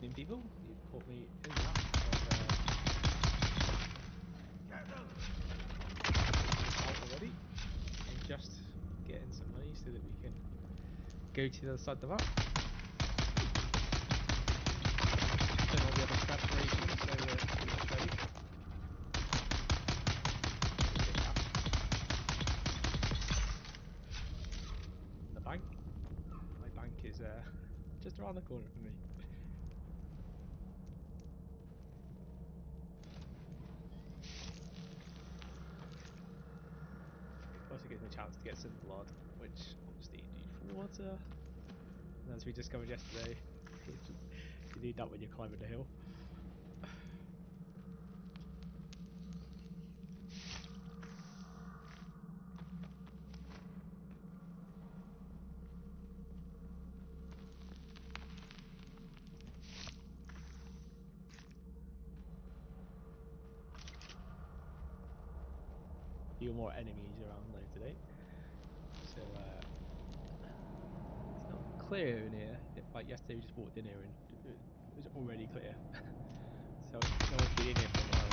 evening, people. You've caught me in that out already. I'm just getting some money so that we can go to the other side of the map. Done all the other preparations, so we're pretty much ready. The bank. My bank is just around the corner from me. Also gives me a chance to get some blood, which obviously you need for water. And as we discovered yesterday, you need that when you're climbing the hill. Few more enemies around though today, so it's not clear in here. Like yesterday we just walked in here and it was already clear. So no one's been in here for a while.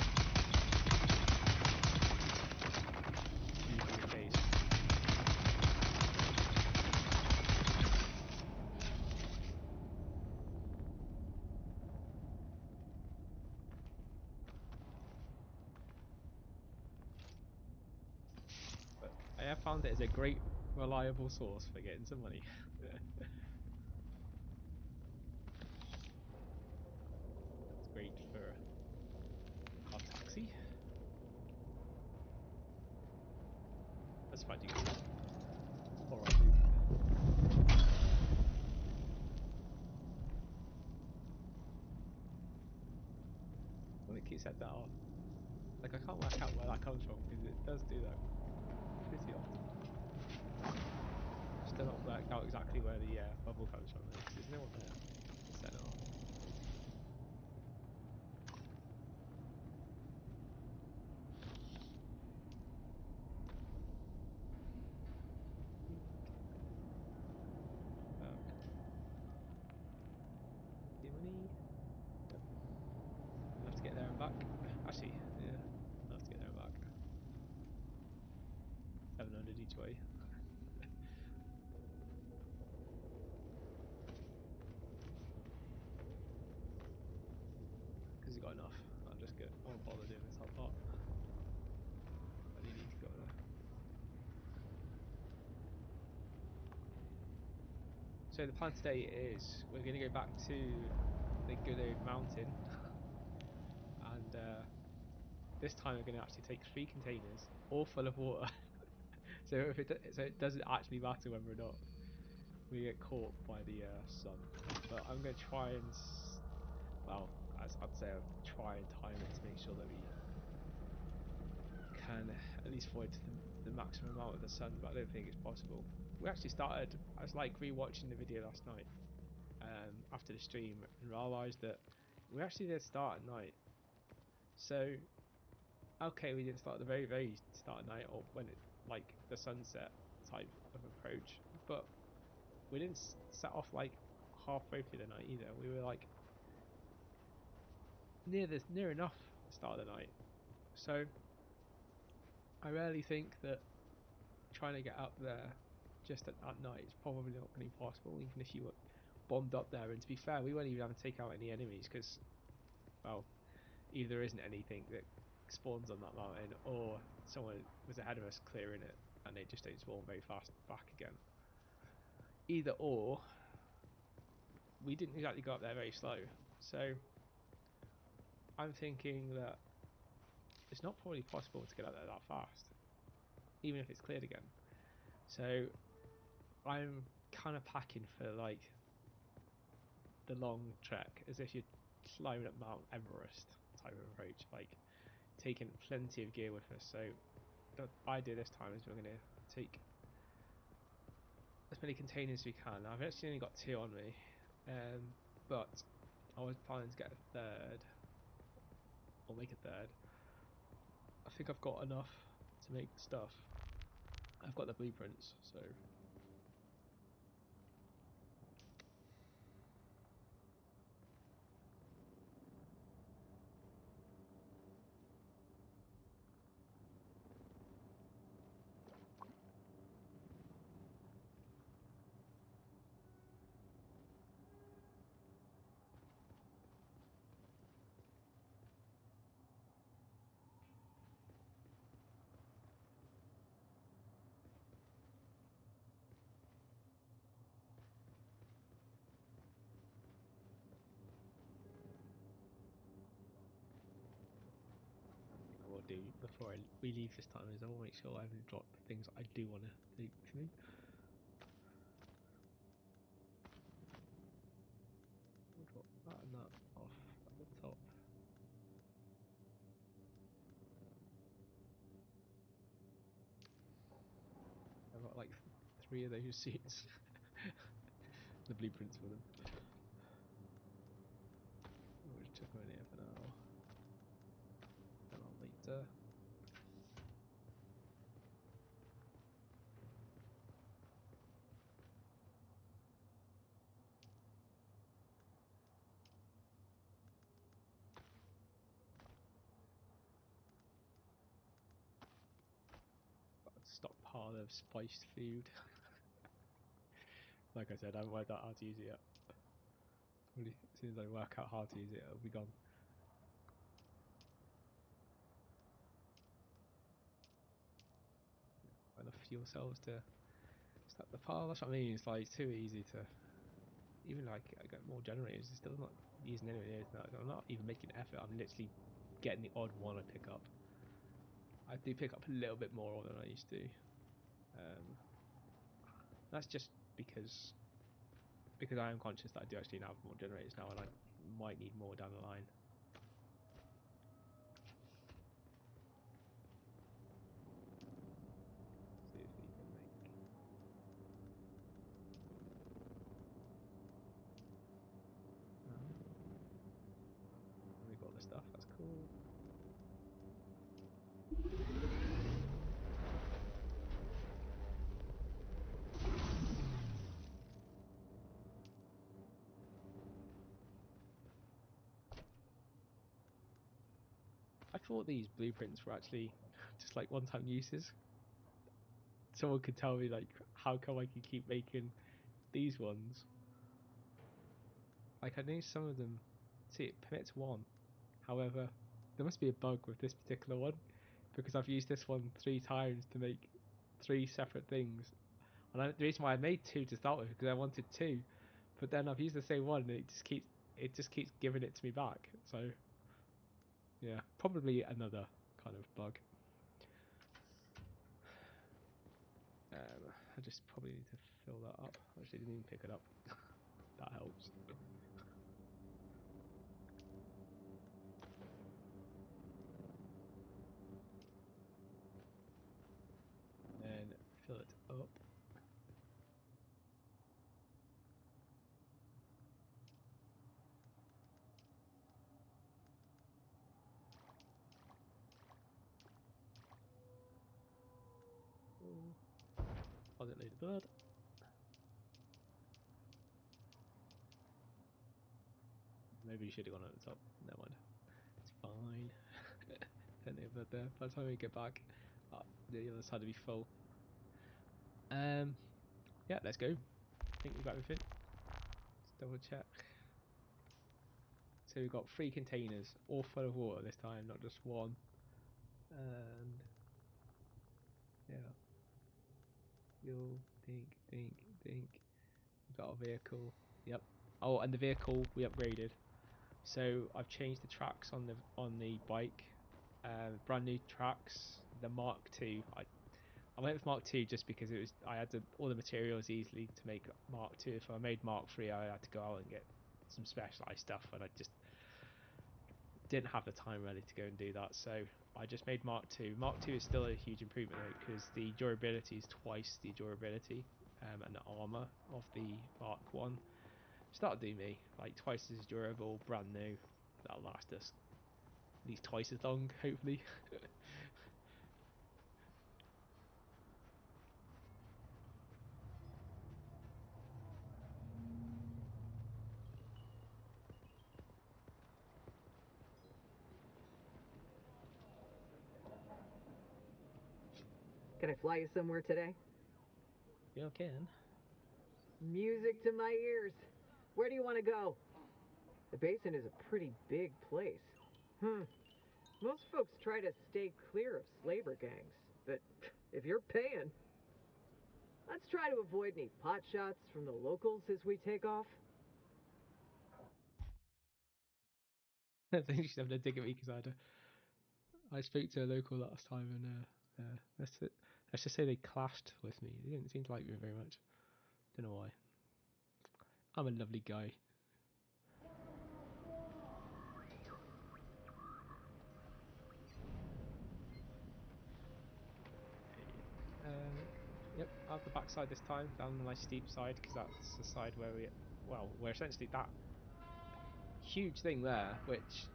Usually the case. I have found it as a great, reliable source for getting some money. That's great for our taxi. That's fine to get. Alright, dude. Well, it keeps set that off. Like, I can't work out where that comes from because it does do that pretty often. Still not worked out exactly where the bubble comes from. There's no one there to set it off. Money. Yep. I'll have to get there and back. Actually, yeah, I'll have to get there and back. 700 each way. Because you got enough. I'll just get. I won't bother doing this whole part. I only need to go there. So the plan today is we're going to go back to the good old mountain, and this time we're going to actually take 3 containers, all full of water. So if it doesn't actually matter whether or not we get caught by the sun. But I'm going to try and, well, as I'd say, I'll try and time it to make sure that we can at least avoid the maximum amount of the sun, but I don't think it's possible. We actually started, I was like re-watching the video last night after the stream and realised that we actually did start at night. So, okay, we didn't start at the very, very start of night or when it, like the sunset type of approach, but we didn't set off like halfway through the night either. We were like near enough the start of the night. So I really think that trying to get up there just at night is probably not going to be possible, even if you were bombed up there. And to be fair, we weren't even having to take out any enemies because, well, either there isn't anything that spawns on that mountain or someone was ahead of us clearing it and they just don't spawn very fast back again. Either or, we didn't exactly go up there very slow. So I'm thinking that it's not probably possible to get up there that fast, even if it's cleared again. So I'm kind of packing for like the long trek, as if you're climbing up Mount Everest type of approach, like taking plenty of gear with us. So the idea this time is we're going to take as many containers as we can. Now, I've actually only got 2 on me, but I was planning to get a third, or make a third. I think I've got enough to make stuff. I've got the blueprints, so do before we leave this time is I want to make sure I haven't dropped the things I do want to take with me. We'll drop that and that off at the top. I've got like 3 of those suits. The blueprints for them. We'll just chuck them in here for now. And I'll later. Stockpile of spiced food. Like I said, I haven't worked out how to use it yet. Really, as soon as I work out how to use it, it'll be gone. Enough fuel cells to start the pile. That's what I mean. It's like too easy to. Even like I got more generators, it's still not using any of it. I'm not even making effort. I'm literally getting the odd one I pick up. I do pick up a little bit more than I used to. That's just because I am conscious that I do actually have more generators now, and I might need more down the line. See if we can make. We got the stuff. That's cool. I thought these blueprints were actually just like one-time uses. Someone could tell me like how come I can keep making these ones. Like I know some of them, see it permits 1. However, there must be a bug with this particular one because I've used this one 3 times to make 3 separate things. And the reason why I made 2 to start with because I wanted 2, but then I've used the same one and it just keeps giving it to me back. So yeah, probably another kind of bug. I just probably need to fill that up. Actually, didn't even pick it up. That helps. Then fill it up. Positively the bird. Maybe you should have gone at the top. Never mind. It's fine. Don't leave that there. By the time we get back, the other side will be full. Yeah, let's go. I think we've got everything. Let's double check. So we've got 3 containers, all full of water this time, not just one. And yeah. Fuel, dink. We've got a vehicle. Yep. Oh, and the vehicle we upgraded. So I've changed the tracks on the bike. Brand new tracks. The Mark II. I went with Mark II just because I had all the materials easily to make Mark II. If I made Mark III, I had to go out and get some specialized stuff, and I just didn't have the time really to go and do that. So I just made Mark II. Mark II is still a huge improvement because the durability is twice the durability and the armor of the Mark 1. That'll do me. Like twice as durable, brand new. That'll last us at least twice as long, hopefully. Can I fly you somewhere today? You can. Music to my ears. Where do you want to go? The basin is a pretty big place. Most folks try to stay clear of slaver gangs, but if you're paying, let's try to avoid any pot shots from the locals as we take off. I think she's having a dig at me because I I spoke to a local last time, and let's just say they clashed with me. They didn't seem to like me very much. Don't know why. I'm a lovely guy. Yep, out the backside this time, down the nice steep side, because that's the side where we're essentially that huge thing there, which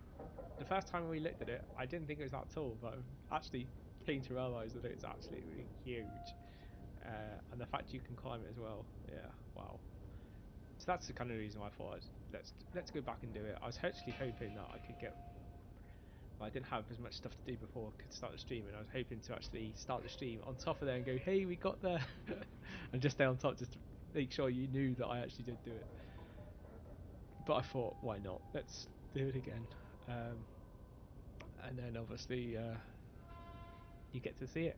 the first time we looked at it, I didn't think it was that tall, but I actually came to realise that it's absolutely huge. And the fact you can climb it as well, yeah, wow. So that's the kind of reason why I thought let's go back and do it. I was actually hoping that I could get. I didn't have as much stuff to do before I could start the stream, and I was hoping to actually start the stream on top of there and go, hey, we got there, and just stay on top just to make sure you knew that I actually did do it. But I thought, why not? Let's do it again. And then obviously you get to see it.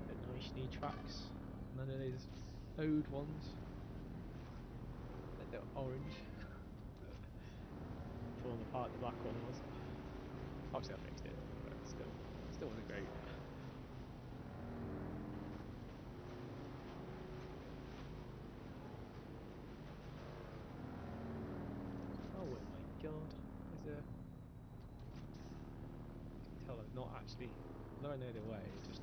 The nice new tracks, none of these old ones, like the orange. Falling apart, the black one was. Obviously I fixed it, but still wasn't great. Oh my god, there's a... You can tell I'm not actually... Although I know the way, just...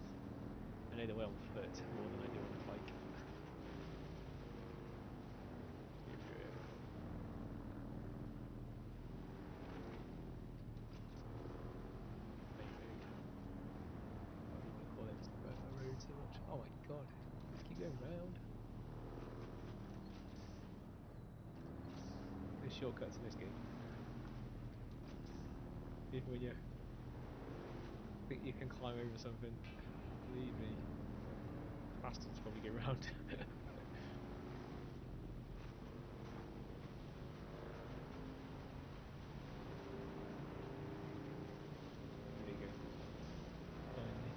I know the way on foot more than I do on a bike. Too much. Oh my god, let's keep going round. There's shortcuts in this game. Even when you think you can climb over something, believe me, bastards probably go round. There you go. Finally.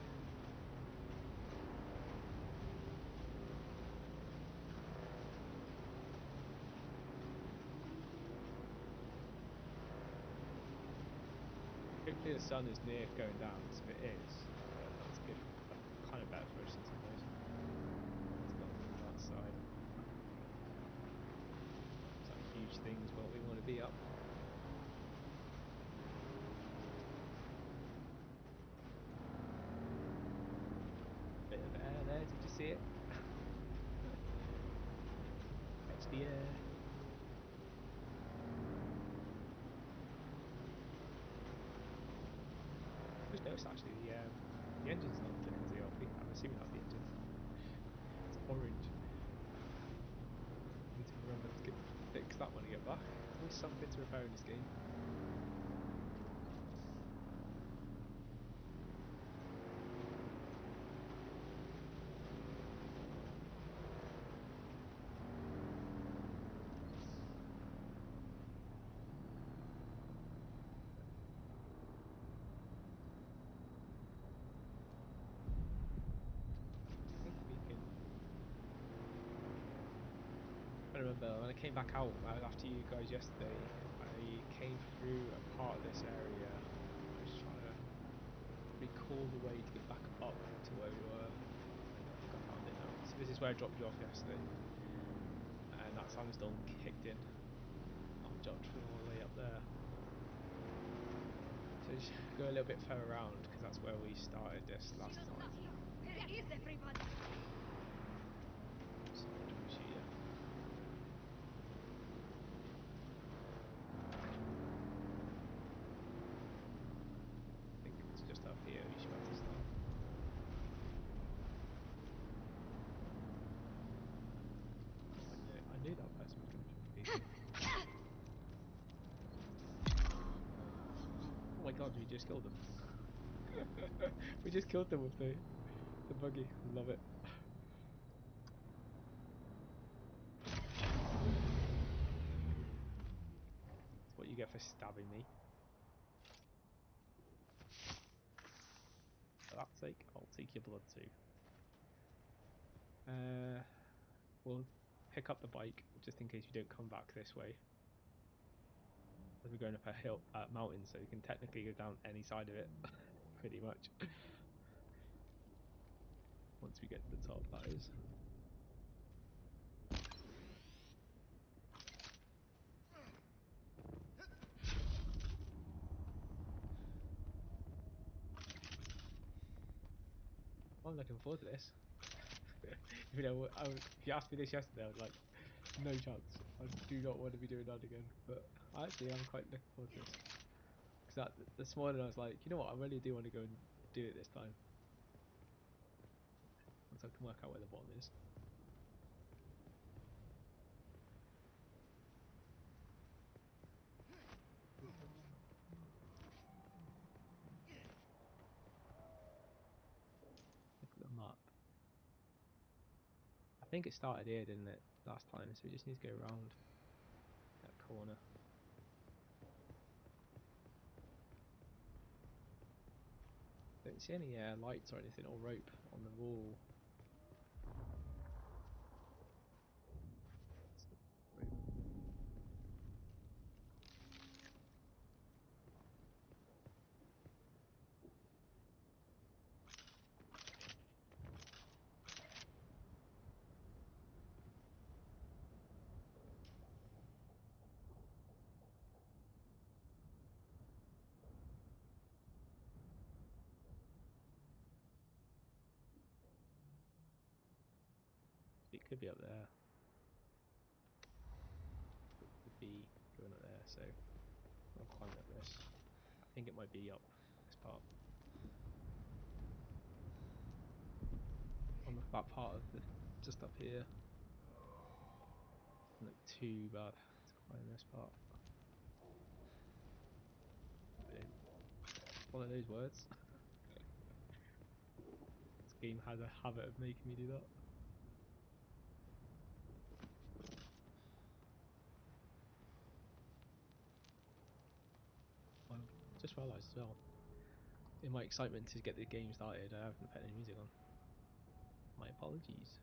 Hopefully the sun is near going down, so if it is, that's good. Kind of better for us in some ways. It's got that side. It's that huge thing is what we want to be up. Bit of air there, did you see it? Catch the air. Just noticed actually the engine's not flicking to the LP. I'm assuming that's the engine. It's orange. I need to remember to fix that when I get back. There's always something to repair in this game. I remember when I came back out after you guys yesterday, I came through a part of this area. I was trying to recall the way to get back up to where we were. I think I found it now. So this is where I dropped you off yesterday, and that sandstorm kicked in. I dropped from all the way up there. So just go a little bit further around because that's where we started this last time. Where is everybody? So let me show you. Just up here, you should have to start. I knew that person was coming from the Oh my god, we just killed them. We just killed them with the buggy. Love it. That's what you get for stabbing me. have to take? I'll take your blood too. We'll pick up the bike just in case you don't come back this way. As we're going up a hill, mountain, so you can technically go down any side of it, pretty much. Once we get to the top, that is. I'm looking forward to this. You know, if you asked me this yesterday, I was like, no chance. I do not want to be doing that again. But actually, I'm quite looking forward to this. Because this morning I was like, you know what, I really do want to go and do it this time. Once I can work out where the bottom is. Look at the map. I think it started here, didn't it, last time, so we just need to go around that corner. Don't see any lights or anything or rope on the wall. It could be up there. It could be going up there, so I'll climb up this. I think it might be up this part. On that part of the just up here. Doesn't look too bad to climb this part. One of those words. This game has a habit of making me do that. I just realised as well, in my excitement to get the game started, I haven't put any music on. My apologies.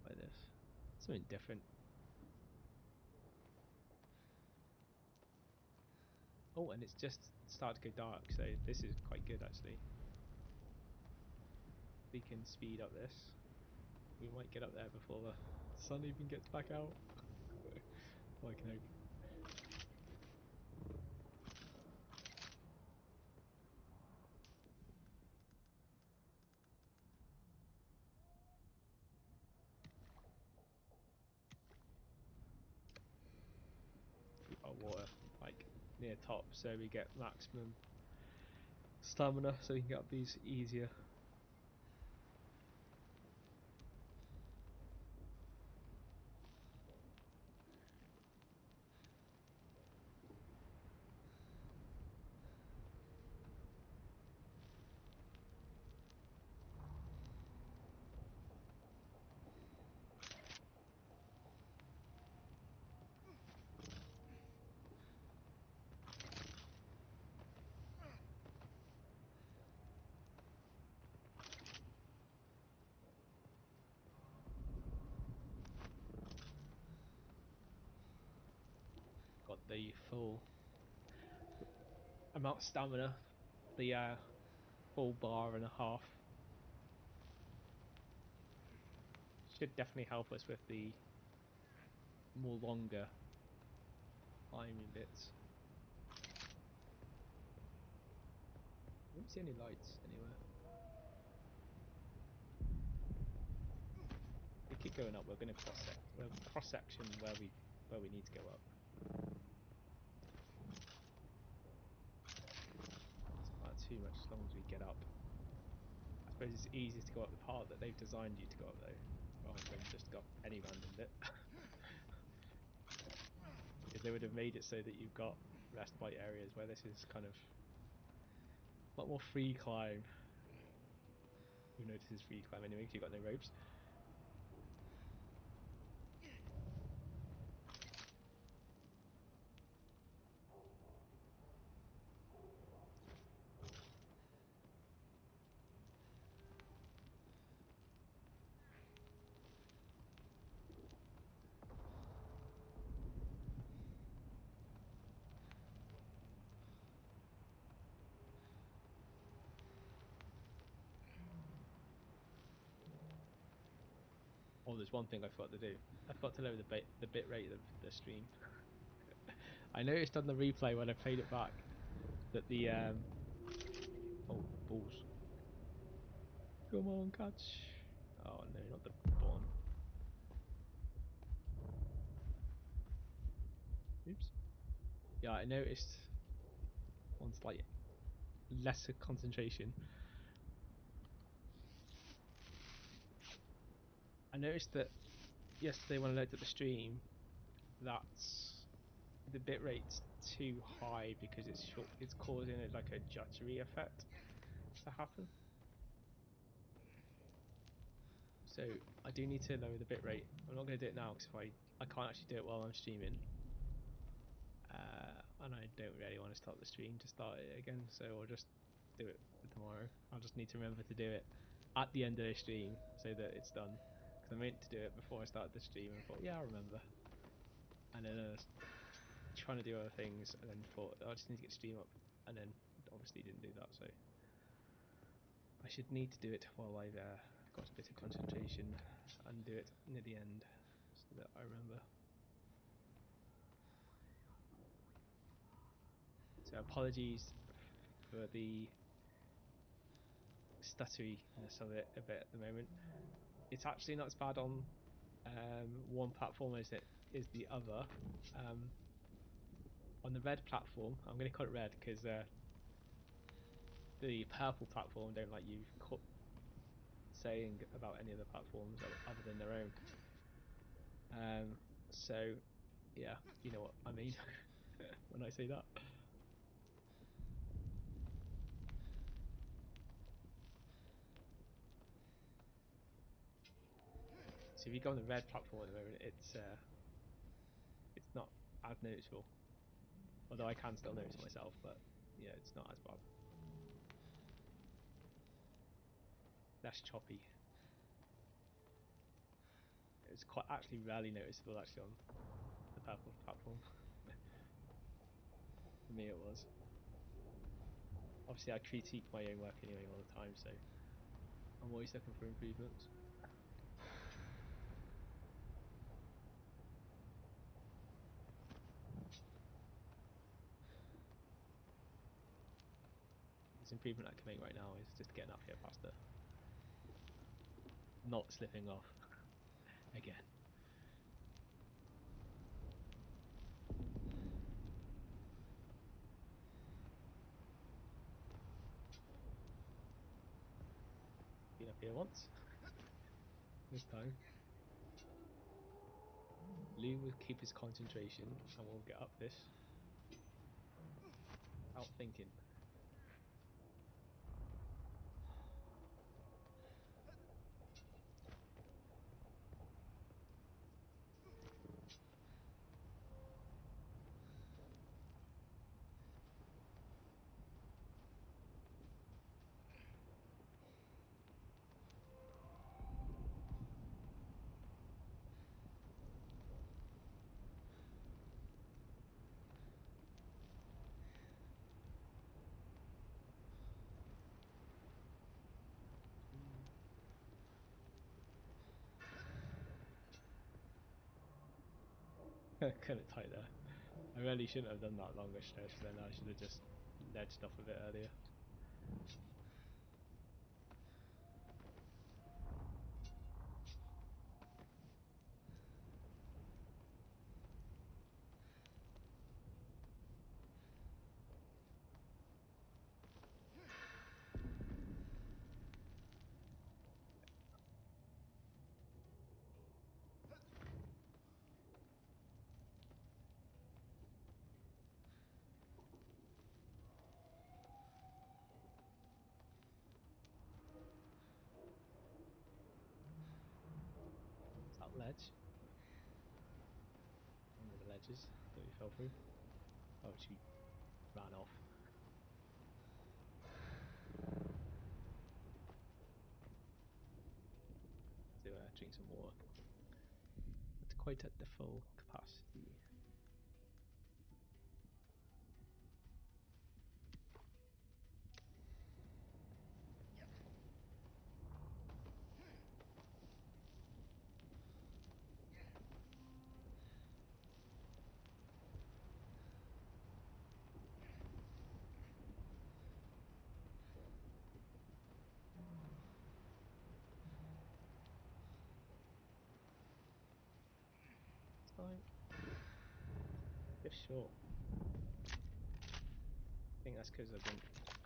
Like this. Something different. Oh, and it's just started to go dark, so this is quite good actually. We can speed up this. We might get up there before the sun even gets back out. Well, I can hope. Keep our water like near top so we get maximum stamina so we can get up these easier. Got the full amount of stamina, the full bar and a half. Should definitely help us with the more longer climbing bits. I don't see any lights anywhere. If we keep going up, we're going to cross section where we need to go up. It's not too much as long as we get up. I suppose it's easiest to go up the part that they've designed you to go up though, rather than just go up any random bit. Because they would have made it so that you've got respite areas where this is kind of a lot more free climb. You notice it's free climb anyway because you've got no ropes. Oh, there's one thing I forgot to do. I forgot to lower the bit rate of the stream. I noticed on the replay when I played it back that the oh, balls. Come on, catch. Oh no, not the bottom. Oops. Yeah, I noticed on slight lesser concentration. I noticed that yesterday when I looked at the stream, that's the bitrate's too high because it's short. It's causing it like a juddery effect to happen. So I do need to lower the bitrate. I'm not going to do it now because I can't actually do it while I'm streaming, and I don't really want to start the stream to start it again. So I'll just do it for tomorrow. I'll just need to remember to do it at the end of the stream so that it's done. Because I meant to do it before I started the stream and thought, yeah, I'll remember. And then I was trying to do other things and then thought, oh, I just need to get the stream up. And then obviously didn't do that. So I should need to do it while I've got a bit of concentration and do it near the end so that I remember. So apologies for the stutteriness of it a bit at the moment. It's actually not as bad on one platform as it is the other. On the red platform, I'm going to call it red because the purple platform don't like you saying about any other platforms other than their own. So yeah, you know what I mean when I say that. So if you go on the red platform at the moment, it's not as noticeable. Although I can still notice myself, but yeah, it's not as bad. Less choppy. It's quite actually rarely noticeable actually on the purple platform. For me it was. Obviously I critique my own work anyway all the time, so I'm always looking for improvements. This improvement I can make right now is just getting up here faster. Not slipping off again. Been up here once. This time. Lou will keep his concentration and we'll get up this without thinking. Kind of tight there. I really shouldn't have done that longer stretch then. I should have just ledged off a bit earlier. ledges that we fell through. Oh, she ran off. To drink some water. It's quite at the full capacity. Fine. Just short. I think that's because I didn't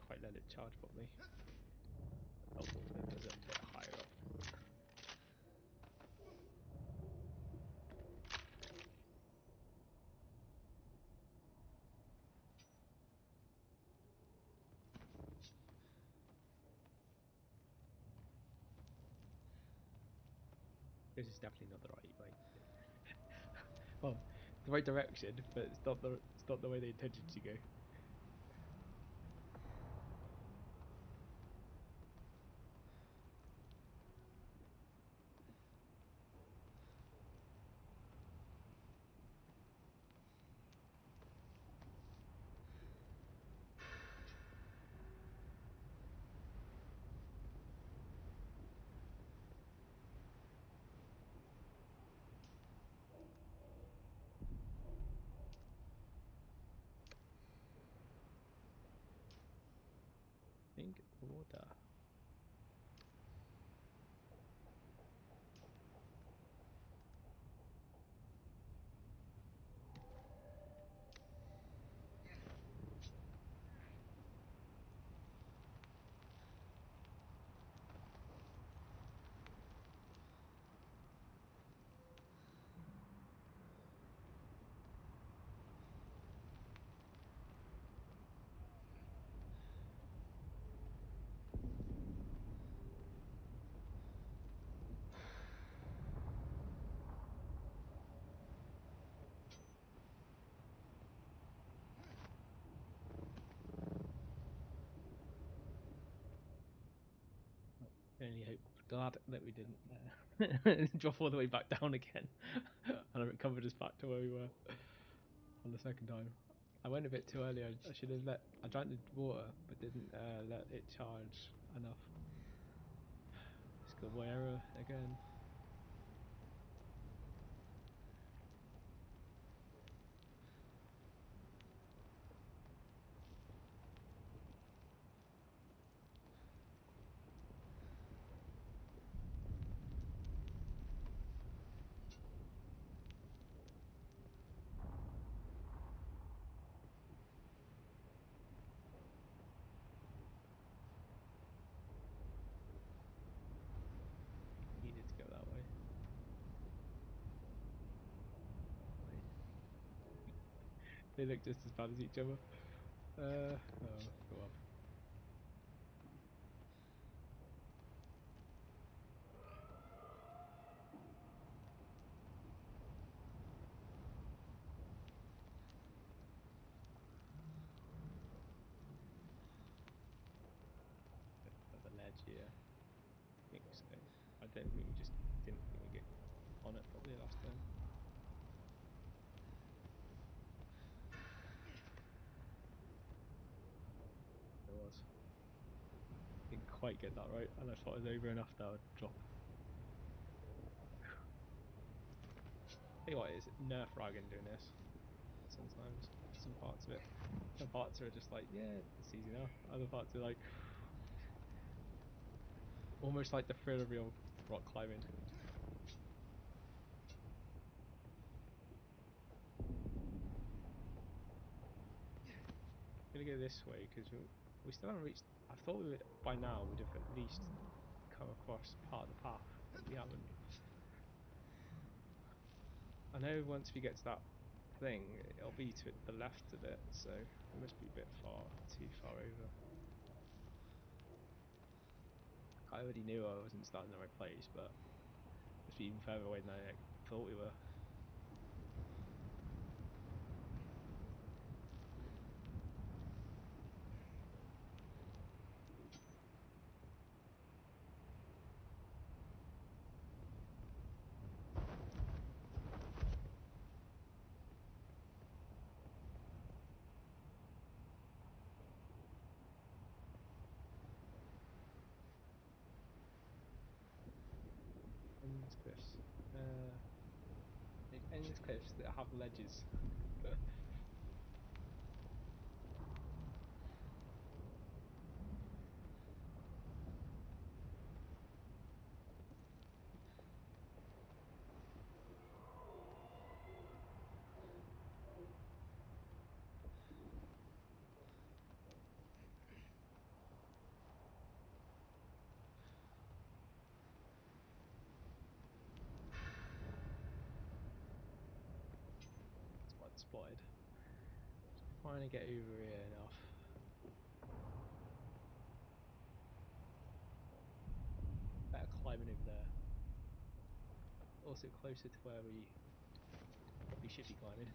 quite let it charge properly. Oh, it was a bit higher up. This is definitely not the right way. Well, the right direction, but it's not the way they intended to go. Think water. I only hope. Glad that we didn't drop all the way back down again, and it recovered us back to where we were on the second time. I went a bit too early. I should have I drank the water, but didn't let it charge enough. Schoolboy error again. Needed to go that way. They look just as bad as each other. Oh, go up. The ledge here. I think so. I don't think we just didn't think we get on it properly last time. It was. Didn't quite get that right, and I thought it was over enough that I would drop. Tell you what, it's nerf ragging doing this. Sometimes, some parts of it. Some parts are just like, yeah, it's easy enough. Other parts are like, almost like the thrill of real rock climbing. I'm gonna go this way because we still haven't reached. I thought we would, by now we'd have at least come across part of the path, but we haven't. I know once we get to that thing, it'll be to the left of it, so we must be a bit too far over. I already knew I wasn't starting in the right place, but must be even further away than I thought we were. endless cliffs that have ledges. Spotted. Trying to get over here enough. Better climbing over there. Also closer to where we probably should be climbing.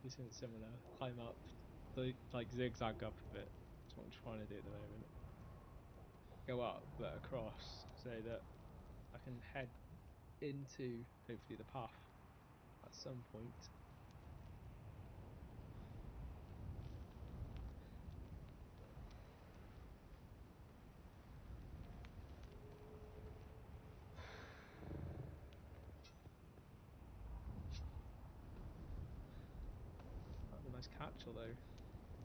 Do something similar. Climb up, like zigzag up a bit. That's what I'm trying to do at the moment. Go up but across so that I can head into hopefully the path at some point. That's a nice catch, although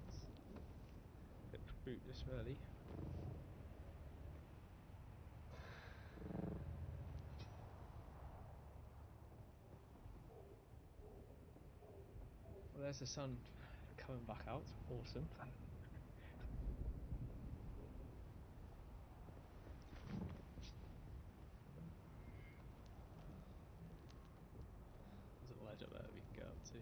it's a bit fruitless really. Well, there's the sun coming back out. Awesome. There's a ledge up there that we can go up to.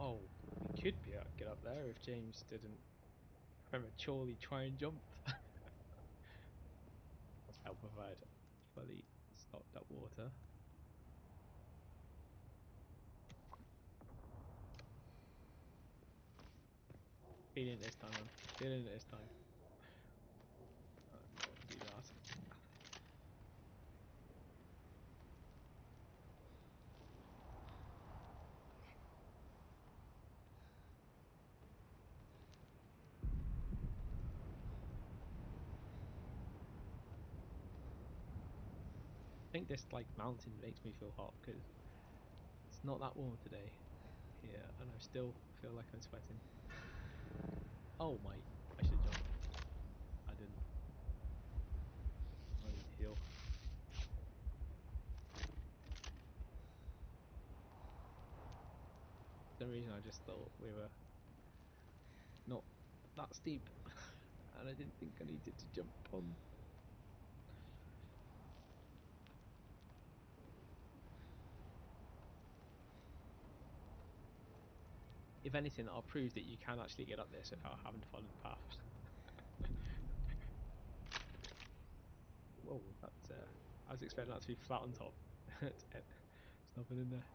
Oh, we could be able to get up there if James didn't prematurely try and jump. I'll provide fully stocked up water. Feeling it this time, man. Feeling it this time. Don't do that. I think this like mountain makes me feel hot because it's not that warm today here, and I still feel like I'm sweating. Oh my! I should jump. I didn't. I need to heal. For some reason I just thought we were not that steep, and I didn't think I needed to jump on. If anything, I'll prove that you can actually get up this without having to follow the path. Whoa, that's I was expecting that to be flat on top. There's nothing in there.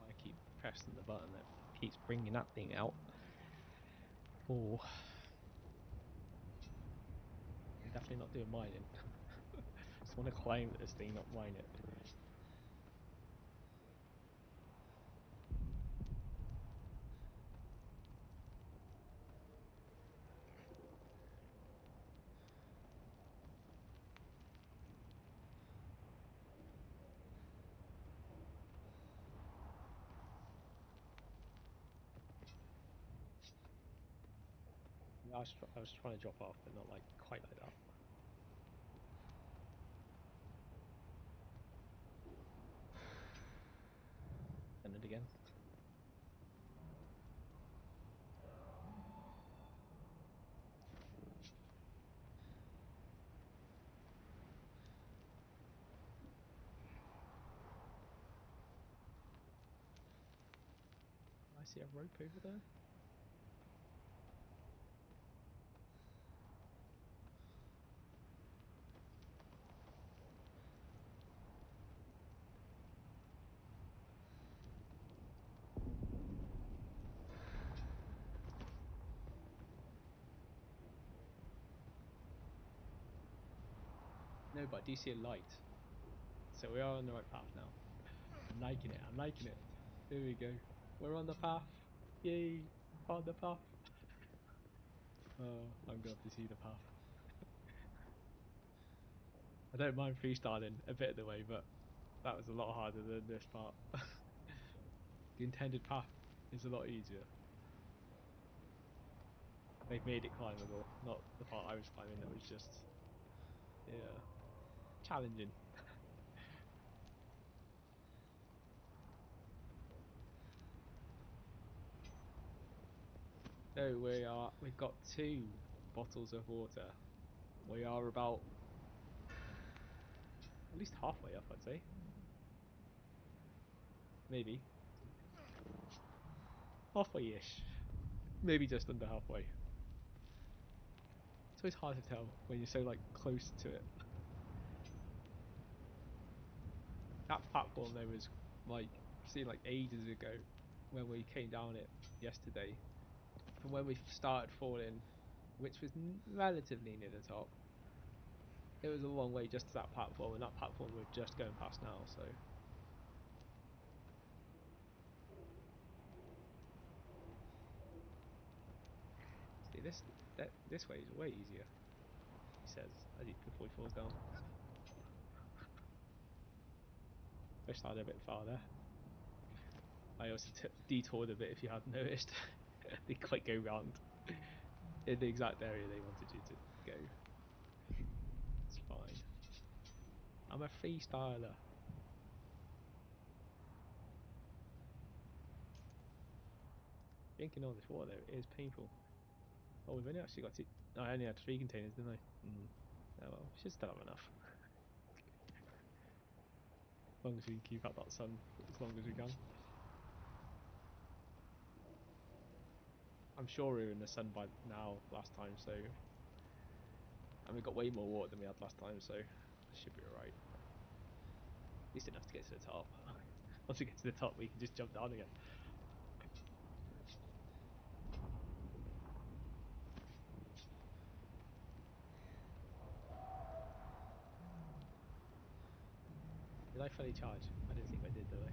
I keep pressing the button that keeps bringing that thing out. Oh, I'm definitely not doing mining. Just want to climb at this thing, not mine it. I was trying to drop off, but not like quite like that. And it again. see a rope over there? No, but I do see a light. So we are on the right path now. I'm liking it, I'm liking it. There we go. We're on the path. Yay! On the path. Oh, I'm going to see the path. I don't mind freestyling a bit of the way, but that was a lot harder than this part. The intended path is a lot easier. They've made it climbable, not the part I was climbing that was just, yeah, challenging. So we've got 2 bottles of water. We are about at least halfway up, I'd say. Maybe. Halfway-ish. Maybe just under halfway. It's always hard to tell when you're so like close to it. That platform though was like seen like ages ago when we came down it yesterday. From when we started falling, which was relatively near the top. It was a long way just to that platform, and that platform we're just going past now, so. See, this way is way easier, he says, before he falls down. I started a bit farther. I also detoured a bit, if you hadn't noticed. They quite go round in the exact area they wanted you to go. It's fine. I'm a freestyler. Drinking all this water though is painful. Oh, we've only actually got 2. No, I only had 3 containers, didn't I? Oh well, we should still have enough. As long as we can keep out that sun as long as we can. I'm sure we were in the sun by now last time, so. And we got way more water than we had last time, so it should be alright. At least enough to get to the top. Once we get to the top, we can just jump down again. Did I fully charge? I didn't think I did, did I?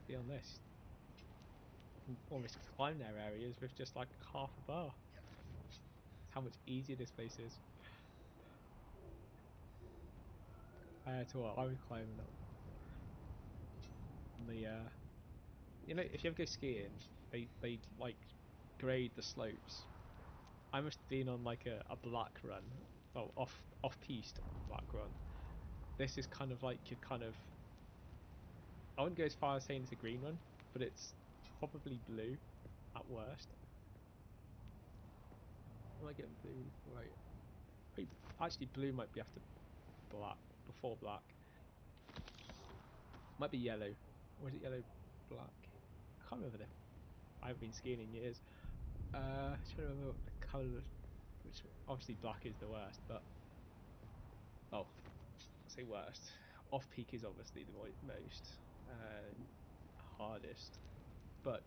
See on this, you can almost climb their areas with just like half a bar. That's how much easier this place is. To what I was climbing up. And you know, if you ever go skiing, they like grade the slopes. I must have been on like a black run, well off piste black run. This is kind of like your kind of. I wouldn't go as far as saying it's a green run, but it's probably blue at worst. Am I getting blue? Right. Actually, blue might be after black, before black. Might be yellow. Or is it yellow, black? I can't remember I haven't been skiing in years. Trying to remember what the colour, which obviously black is the worst, but oh, I'll say worst. Off peak is obviously the most hardest, but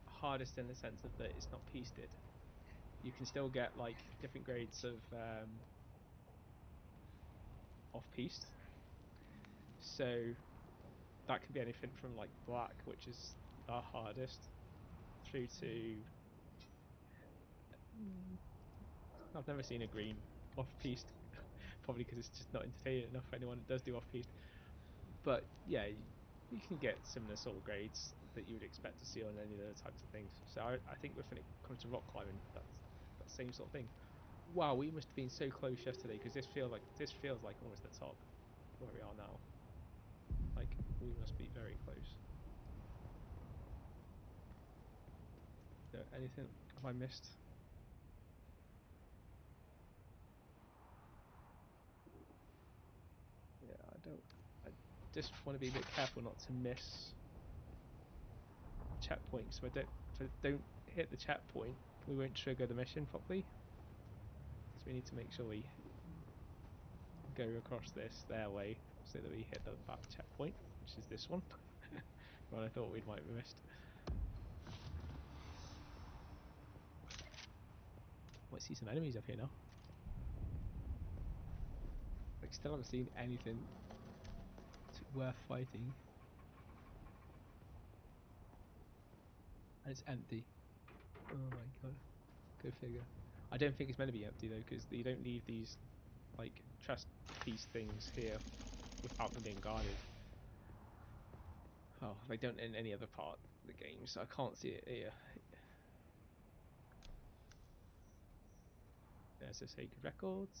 hardest in the sense of that it's not pisted. You can still get like different grades of off piste. So that can be anything from like black, which is the hardest, through to I've never seen a green off piste, probably because it's just not entertaining enough for anyone that does do off piste. But yeah, you can get similar sort of grades that you would expect to see on any of those types of things. So I think when it comes to rock climbing, that's that same sort of thing. Wow, we must have been so close yesterday because this feels like almost the top where we are now. We must be very close. Is there anything have I missed? Yeah, I just want to be a bit careful not to miss checkpoints. So if I don't hit the checkpoint, we won't trigger the mission properly. So we need to make sure we go across their way so that we hit that checkpoint, which is this one. Well, I thought we might have missed. Might see some enemies up here now. I still haven't seen anything worth fighting. And it's empty. Oh my god. Go figure. I don't think it's meant to be empty though, because you don't leave these like chest piece things here without them being guarded. Oh, they don't in any other part of the game, so I can't see it here. There's the sacred records.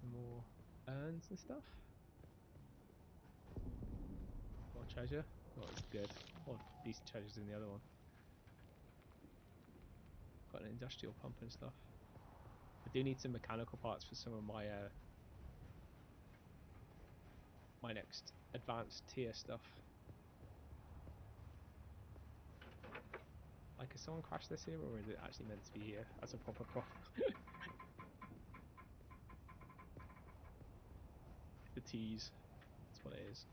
Some more urns and stuff. More treasure. Oh, it's good. More decent treasures in the other one. Got an industrial pump and stuff. I do need some mechanical parts for some of my my next advanced tier stuff. Like, has someone crashed this here, or is it actually meant to be here as a proper prop? The tease. That's what it is.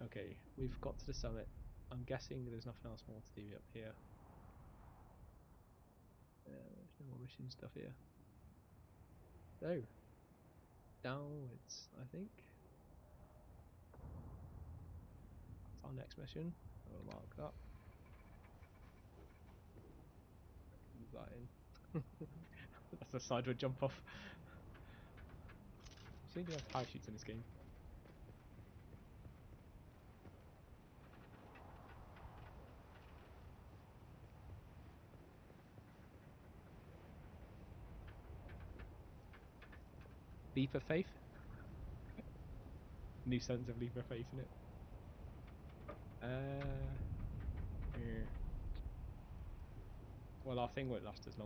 Okay, we've got to the summit. I'm guessing there's nothing else more to do up here. There's no more mission stuff here. So, downwards, I think. That's our next mission. I will mark that. Move that in. That's a sideways jump off. Seem to have parachutes in this game. Leap of faith? New sense of leap of faith in it. Yeah. Well, our thing won't last that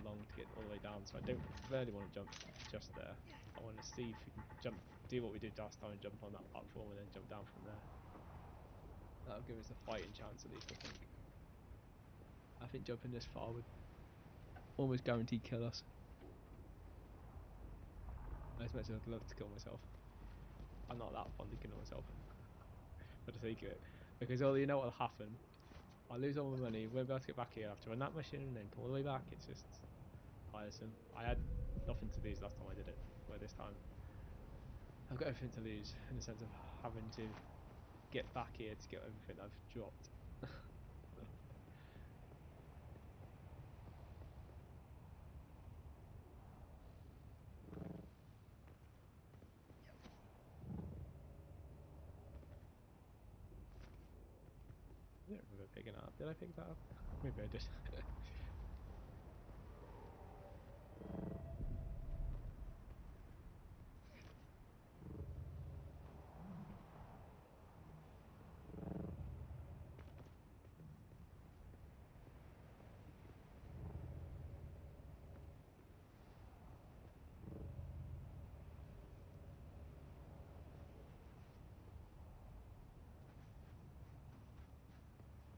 long to get all the way down, so I don't really want to jump just there. I want to see if we can do what we did last time and jump on that platform and then jump down from there. That'll give us a fighting chance at least, I think. I think jumping this far would almost guaranteed kill us. As much as I'd love to kill myself, I'm not that fond of killing myself for the sake of it, because you know what'll happen. I'll lose all my money, won't be able to get back here after run that mission and then come all the way back. It's just tiresome. I had nothing to lose last time I did it, where this time I've got everything to lose in the sense of having to get back here to get everything I've dropped. I don't remember picking that up. Did I pick that up? Maybe I did.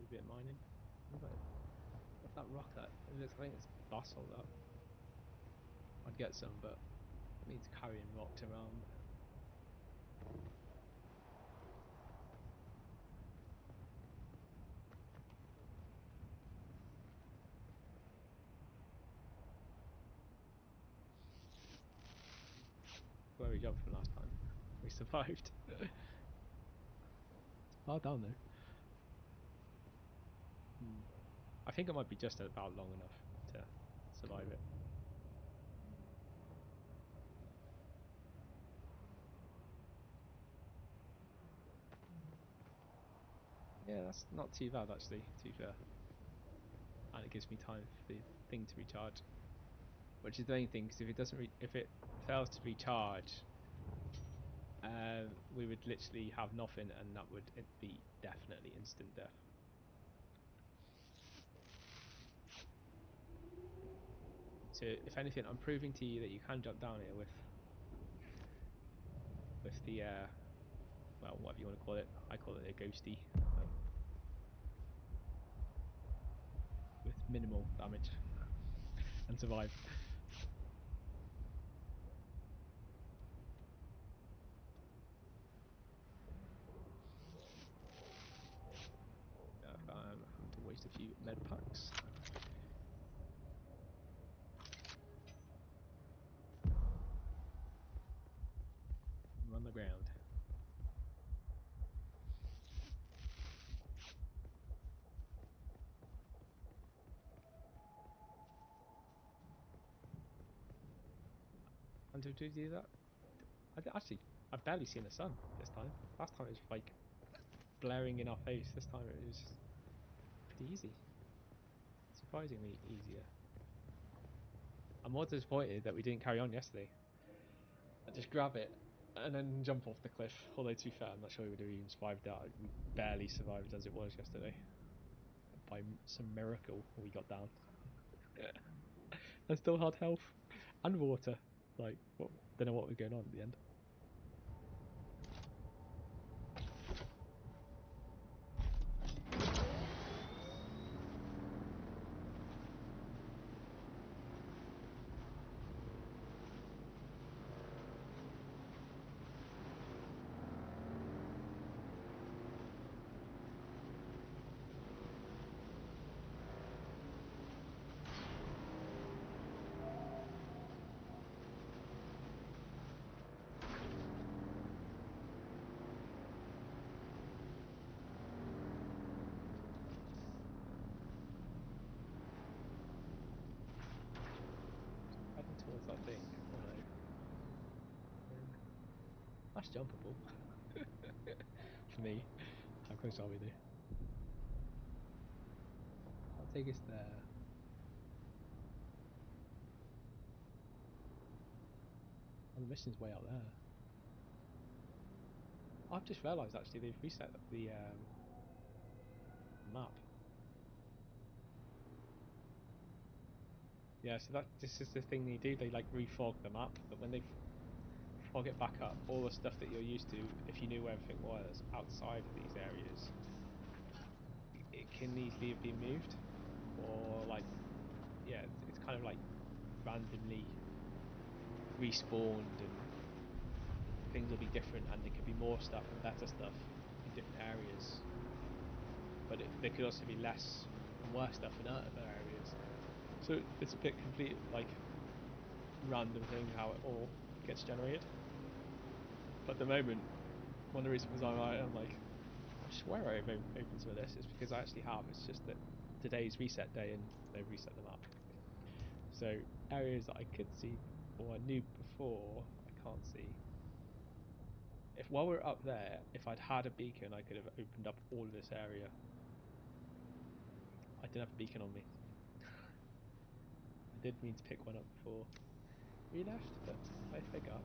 A bit of mining. What's that rock at? I think it's basalt that. I'd get some, but it means carrying rocks around. Where we jumped from last time. We survived. It's far down though. I think it might be just about long enough to survive it. Yeah, that's not too bad actually, to be fair. And it gives me time for the thing to recharge, which is the main thing. Because if it doesn't, if it fails to recharge, we would literally have nothing, and that would be definitely instant death. So if anything, I'm proving to you that you can jump down here with the well, whatever you want to call it. I call it a ghosty, with minimal damage and survive. I'm having to waste a few med packs. I'm on the ground. And to do that, I've barely seen the sun this time. Last time it was like blaring in our face. This time it was pretty easy. Surprisingly easier. I'm more disappointed that we didn't carry on yesterday. I just grab it and then jump off the cliff. Although to be fair, I'm not sure we would have even survived that. We barely survived as it was yesterday. By some miracle, we got down. I still had health and water. Like, well, don't know what was going on at the end. Towards that thing. Oh no. That's jumpable. For me. How close are we though? I'll take us there. Oh, the mission's way out there. I've just realised actually they've reset the map. Yeah, so this is the thing they do. They like refog the map, but when they fog it back up, all the stuff that you're used to, if you knew where everything was outside of these areas, it can easily be moved, or like, yeah, it's kind of like randomly respawned, and things will be different, and there could be more stuff and better stuff in different areas, but there could also be less and worse stuff in other areas. So it's a bit complete, like, random thing how it all gets generated. But at the moment, one of the reasons I'm like, I swear I've opened some of this is because I actually have. It's just that today's reset day and they've reset the map. So areas that I could see or I knew before, I can't see. If while we're up there, if I'd had a beacon, I could have opened up all of this area. I didn't have a beacon on me. I did mean to pick one up before we left, but I forgot.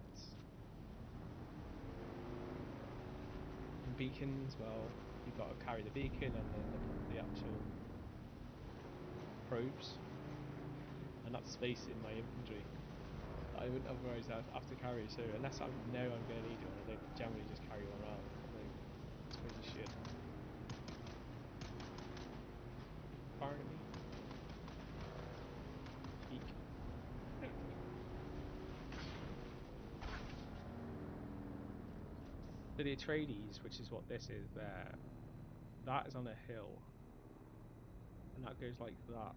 And beacons, well, you've got to carry the beacon and then the actual probes, and that's space in my inventory that I wouldn't otherwise have to carry. So unless I know I'm going to need one, I don't generally just carry one around. I suppose you should. Firing at me. Eek. So the Atreides, which is what this is there, that is on a hill, and that goes like that.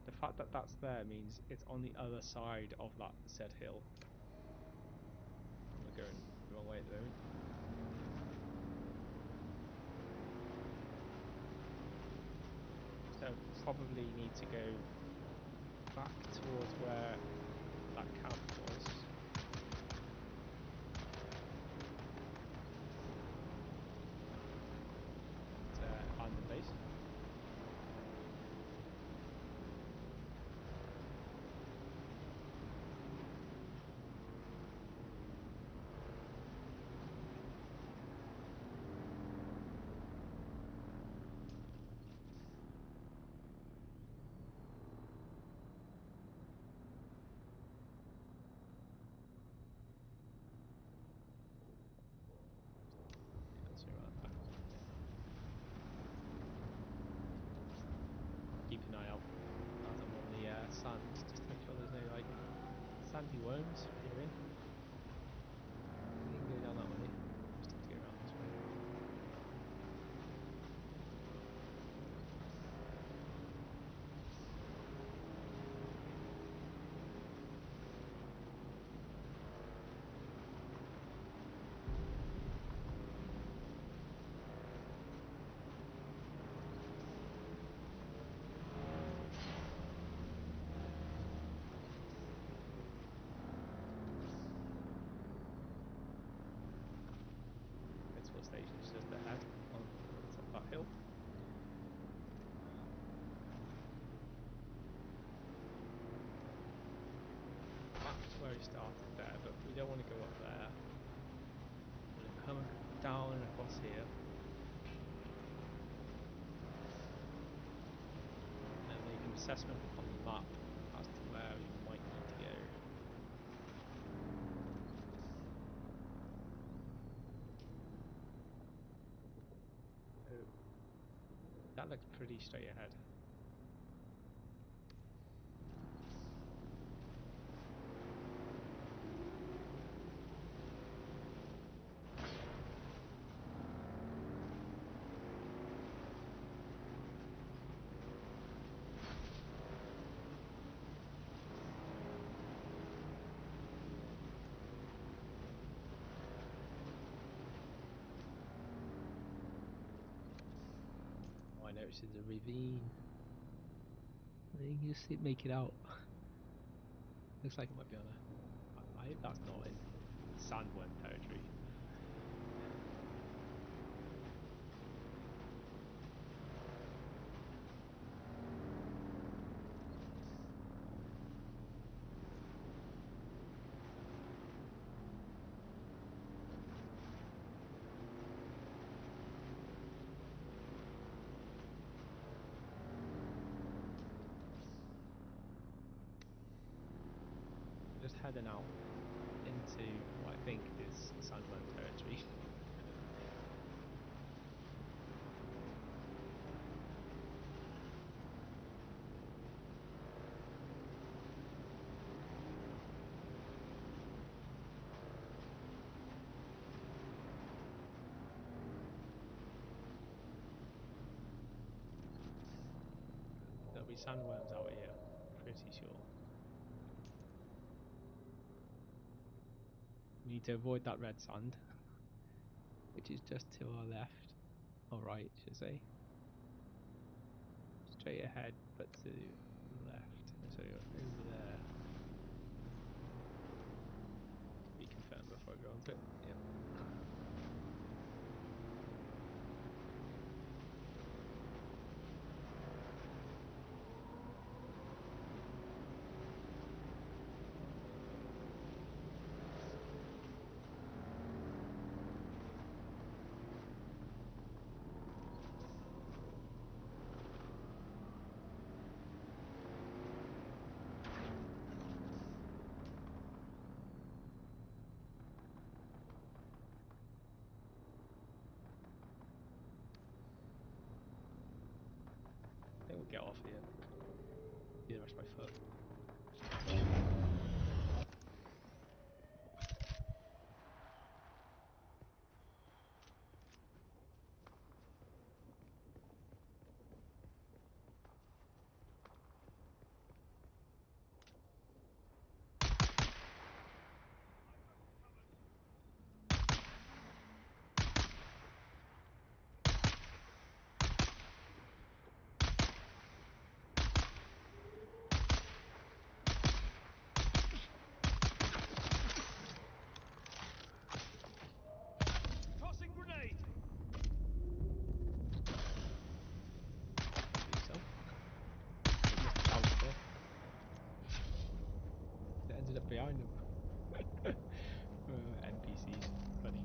The fact that that's there means it's on the other side of that said hill. We're going the wrong way at the moment. So probably need to go back towards where that camp was. To find the base. spots here. And make an assessment on the map as to where we might need to go. Oh, that looks pretty straight ahead. I noticed there's a ravine. You can just make it out. Looks like it might be on a. I hope that's not in sandworm territory. Just heading out into what I think is sandworm territory. There'll be sandworms out here, pretty sure. We need to avoid that red sand, which is just to our left, or right, should I say. Straight ahead, but to the left. So you're over there. Reconfirm before I go onto it. Yep. I think we'll get off here. Yeah, rest my foot. Ended up behind him. NPCs, funny.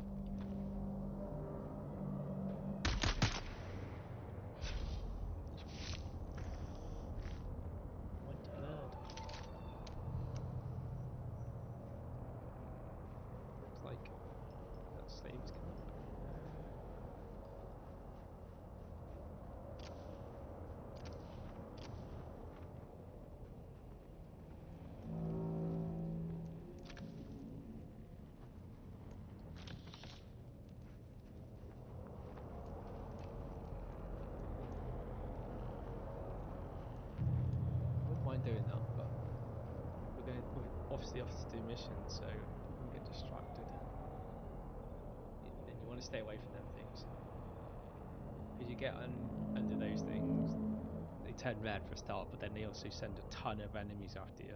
What blood? Looks like that slave's come up. Mind doing that, but we're obviously off to do missions, so we get distracted. And you want to stay away from them things. Because you get under those things, they turn red for a start, but then they also send a ton of enemies after you.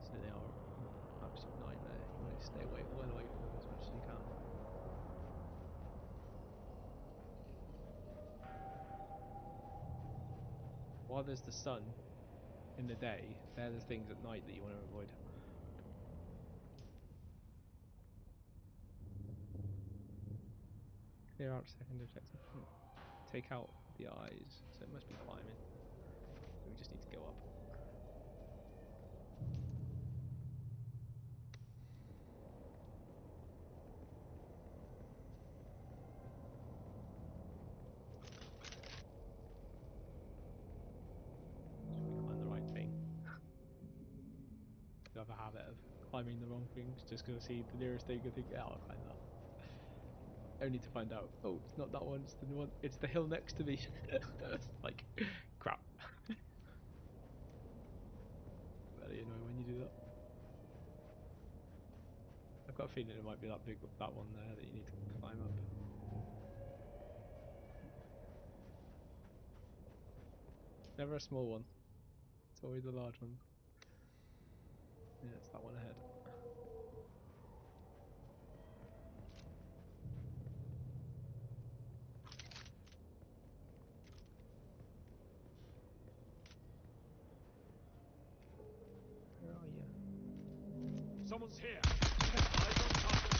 So they are an absolute nightmare. You want to stay well away from them as much as you can. While there's the sun in the day, they're the things at night that you want to avoid. Clear out second objective point. Take out the eyes, so it must be climbing. So we just need to go up. Should we climb the right thing? I have a habit of climbing the wrong things just because I see the nearest thing and think, yeah, I'll climb that. Only to find out, oh, it's not that one, it's the one, it's the hill next to me. Like, crap. Very annoying when you do that. I've got a feeling it might be that big, that one there that you need to climb up. Never a small one. It's always a large one. Yeah, it's that one ahead. Where are you? Someone's here! Eyes on target!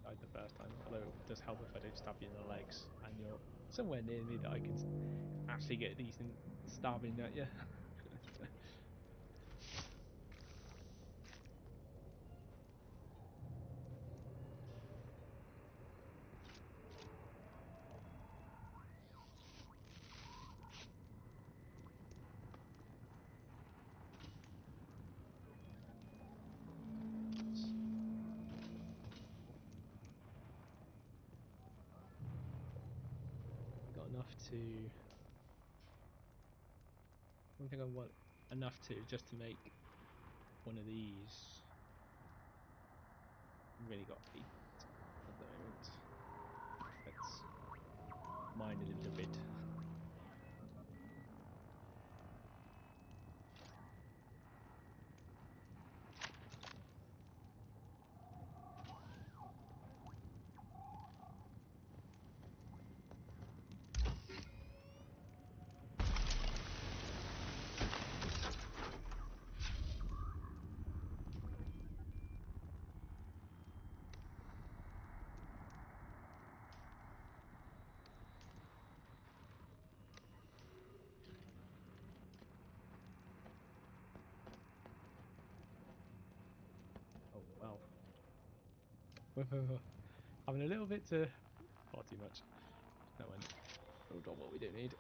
Died the first time, although it does help if I don't stab you in the legs and you're somewhere near me that I can actually get a decent stabbing at you. Got enough to. One thing I want enough to just to make one of these. Really got feet at the moment. Let's mine a little bit. Oh wow. Having a little bit to far too much. That went hold on what we don't need.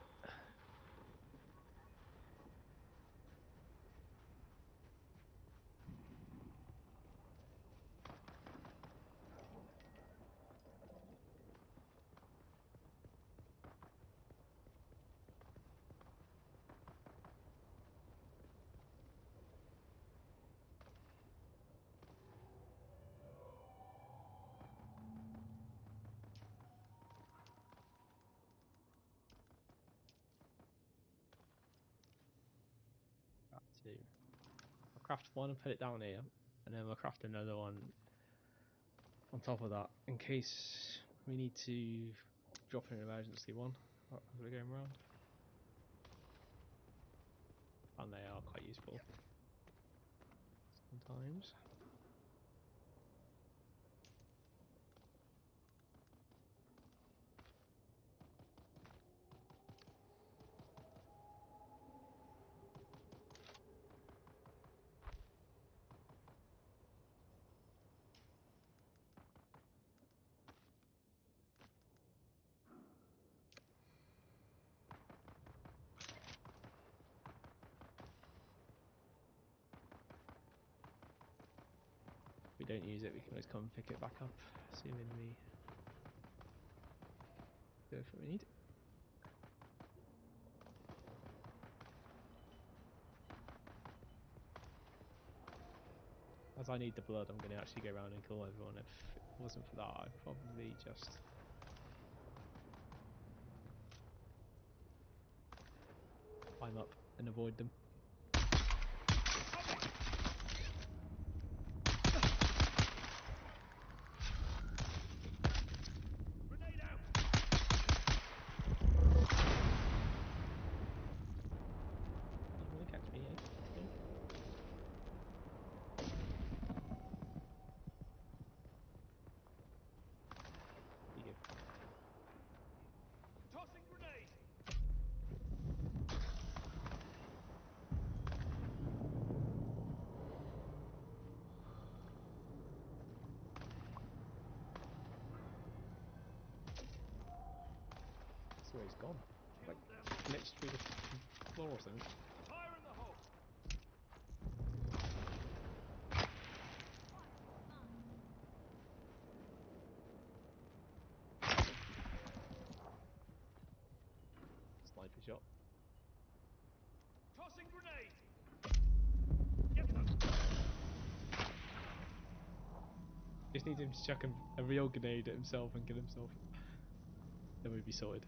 Two. I'll craft one and put it down here, and then we'll craft another one on top of that in case we need to drop in an emergency one as we're going around. And they are quite useful sometimes. If we don't use it, we can always come and pick it back up, assuming we do everything we need. As I need the blood, I'm going to actually go around and kill everyone. If it wasn't for that, I'd probably just climb up and avoid them. he's gone. Like, glitched through the floor or something. Fire in the hole! Sniper shot. Tossing grenade! Get them! Just need him to chuck a real grenade at himself and kill himself. Then we'd be sorted.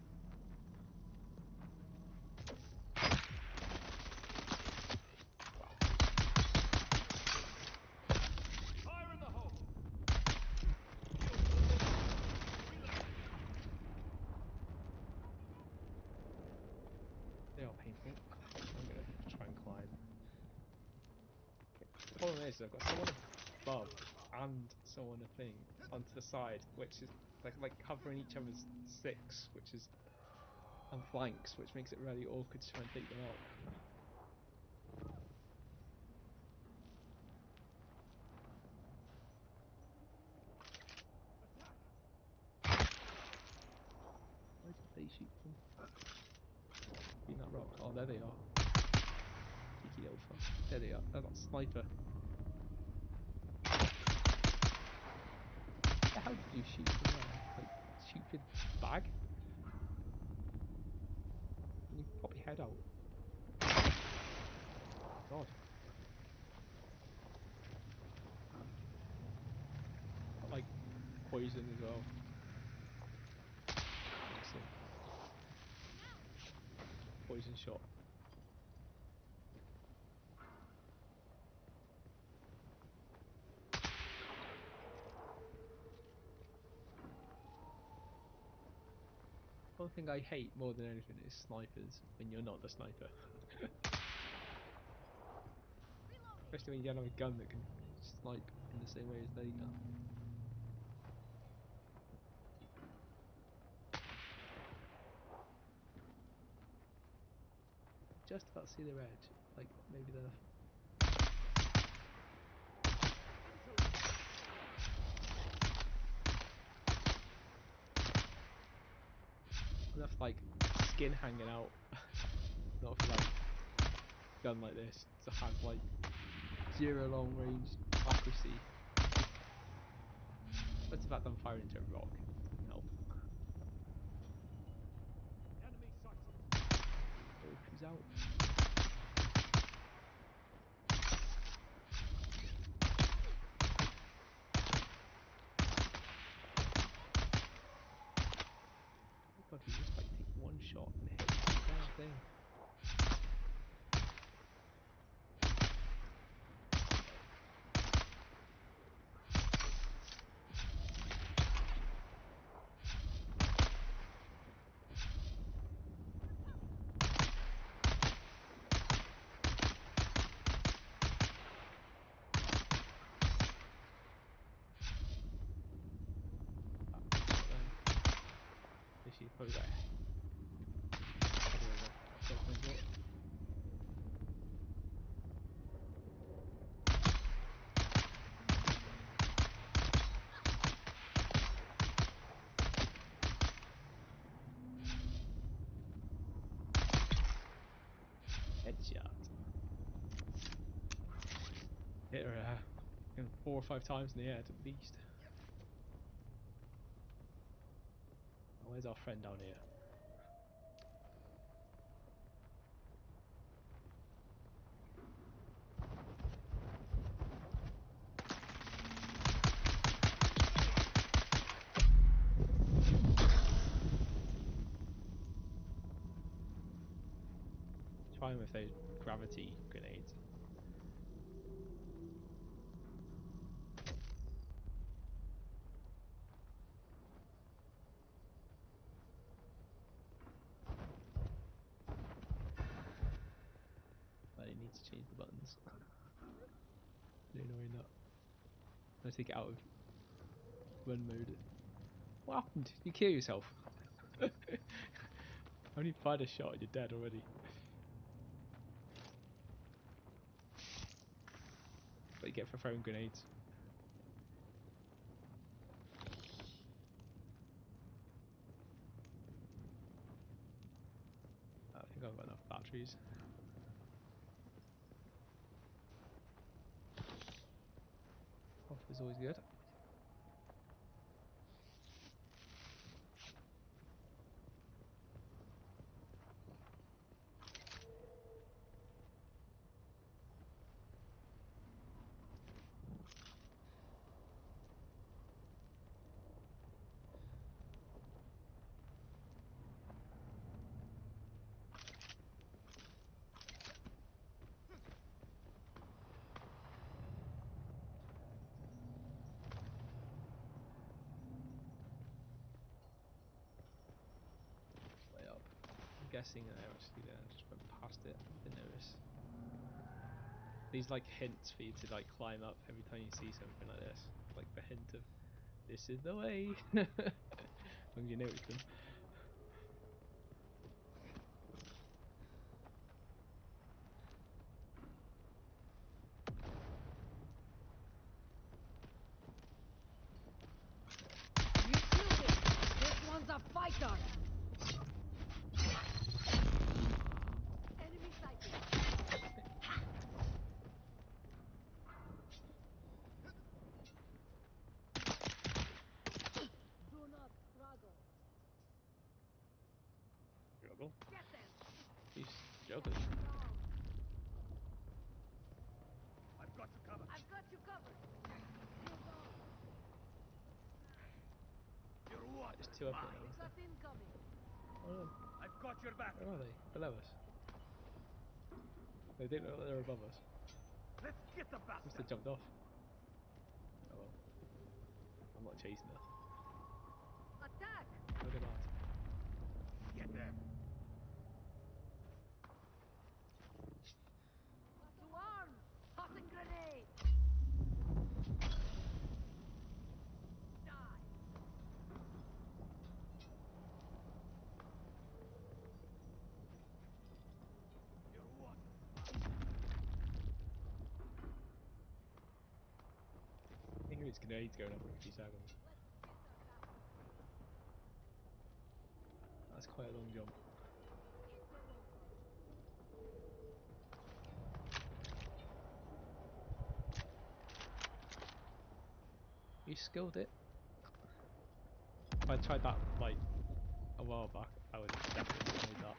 Fire in the hole! They are painful. I'm gonna try and climb. Okay. The problem is I've got someone above and someone a thing onto the side, which is like covering each other's six, which is and flanks, which makes it really awkward to try and take them out. Why did they shoot them? Being that rock. Oh, there they are. Cheeky little fuck. There they are. Oh, that sniper. How did you shoot from there? Like, shoot your bag? And you pop your head out. God. Got, like, poison as well. Awesome. Poison shot. One thing I hate more than anything is snipers when you're not the sniper. Especially when you don't have a gun that can snipe in the same way as they can. Just about to see their edge. Like, maybe they're... enough like skin hanging out. Not for like gun like this. It has like 0 long range accuracy. What's the fact I'm firing into a rock? No. Enemy sighted. Oh, she's out. Oh god, you just like take one shot and hit the damn thing. She's probably got a headshot. Hit her 4 or 5 times in the air at least. Oh, where's our friend down here? Try him with those gravity grenades. I need to change the buttons. No, annoying that. I'm gonna take it out of run mode. What happened? You kill yourself. I only fired a shot and you're dead already. What you get for throwing grenades. trees. Off is always good. Way up. I'm guessing they're actually there. I just went past it. Didn't notice. These like hints for you to like climb up every time you see something like this. Like the hint of this is the way. As long as you notice them. You killed it! This one's a fighter! Enemy sighted! Do not struggle. Struggle. Get them! He's struggling. I've got you covered. I've got you covered. Shield on. Your what? There's two up here now. Got incoming. Oh, I've got your back. where are they? Below us. They didn't look like they're above us. Let's get the Must have bastard. jumped off. Oh well. I'm not chasing her. Attack! Look at that. Get them. To arms! Tossing grenade! Die! Your what? I think it's grenades going off every few seconds. Let's get that bastard! That's quite a long jump. Interloper! You skilled it. If I tried that like a while back, I would definitely made that.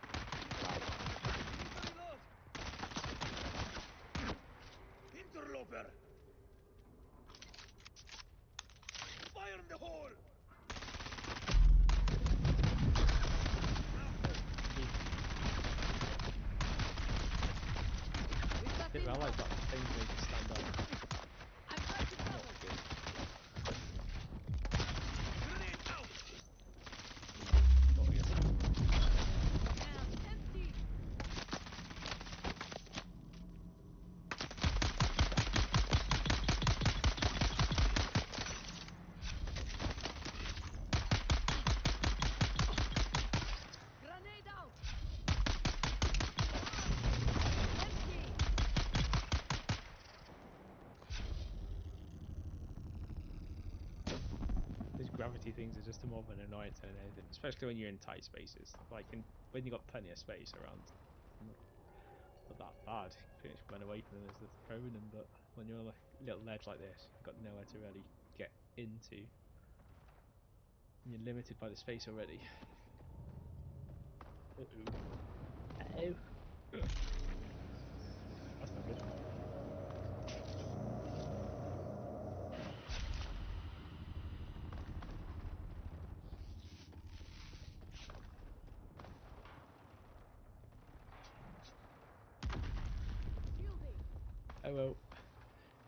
Interloper! Fire in the hole! We've got Didn't realise incoming! that thing made you stand up. I've got you covered! Good. Grenade out! Got to get that. And empty! Grenade out! Empty! These gravity things are just more of an annoyance than anything, especially when you're in tight spaces. Like when you've got plenty of space around, not that bad. You pretty much run away from them as they're throwing them, but when you're on like a little ledge like this, you've got nowhere to really get into. And you're limited by the space already. Uh-oh. Uh-oh. That's not good. Shielding! Oh well.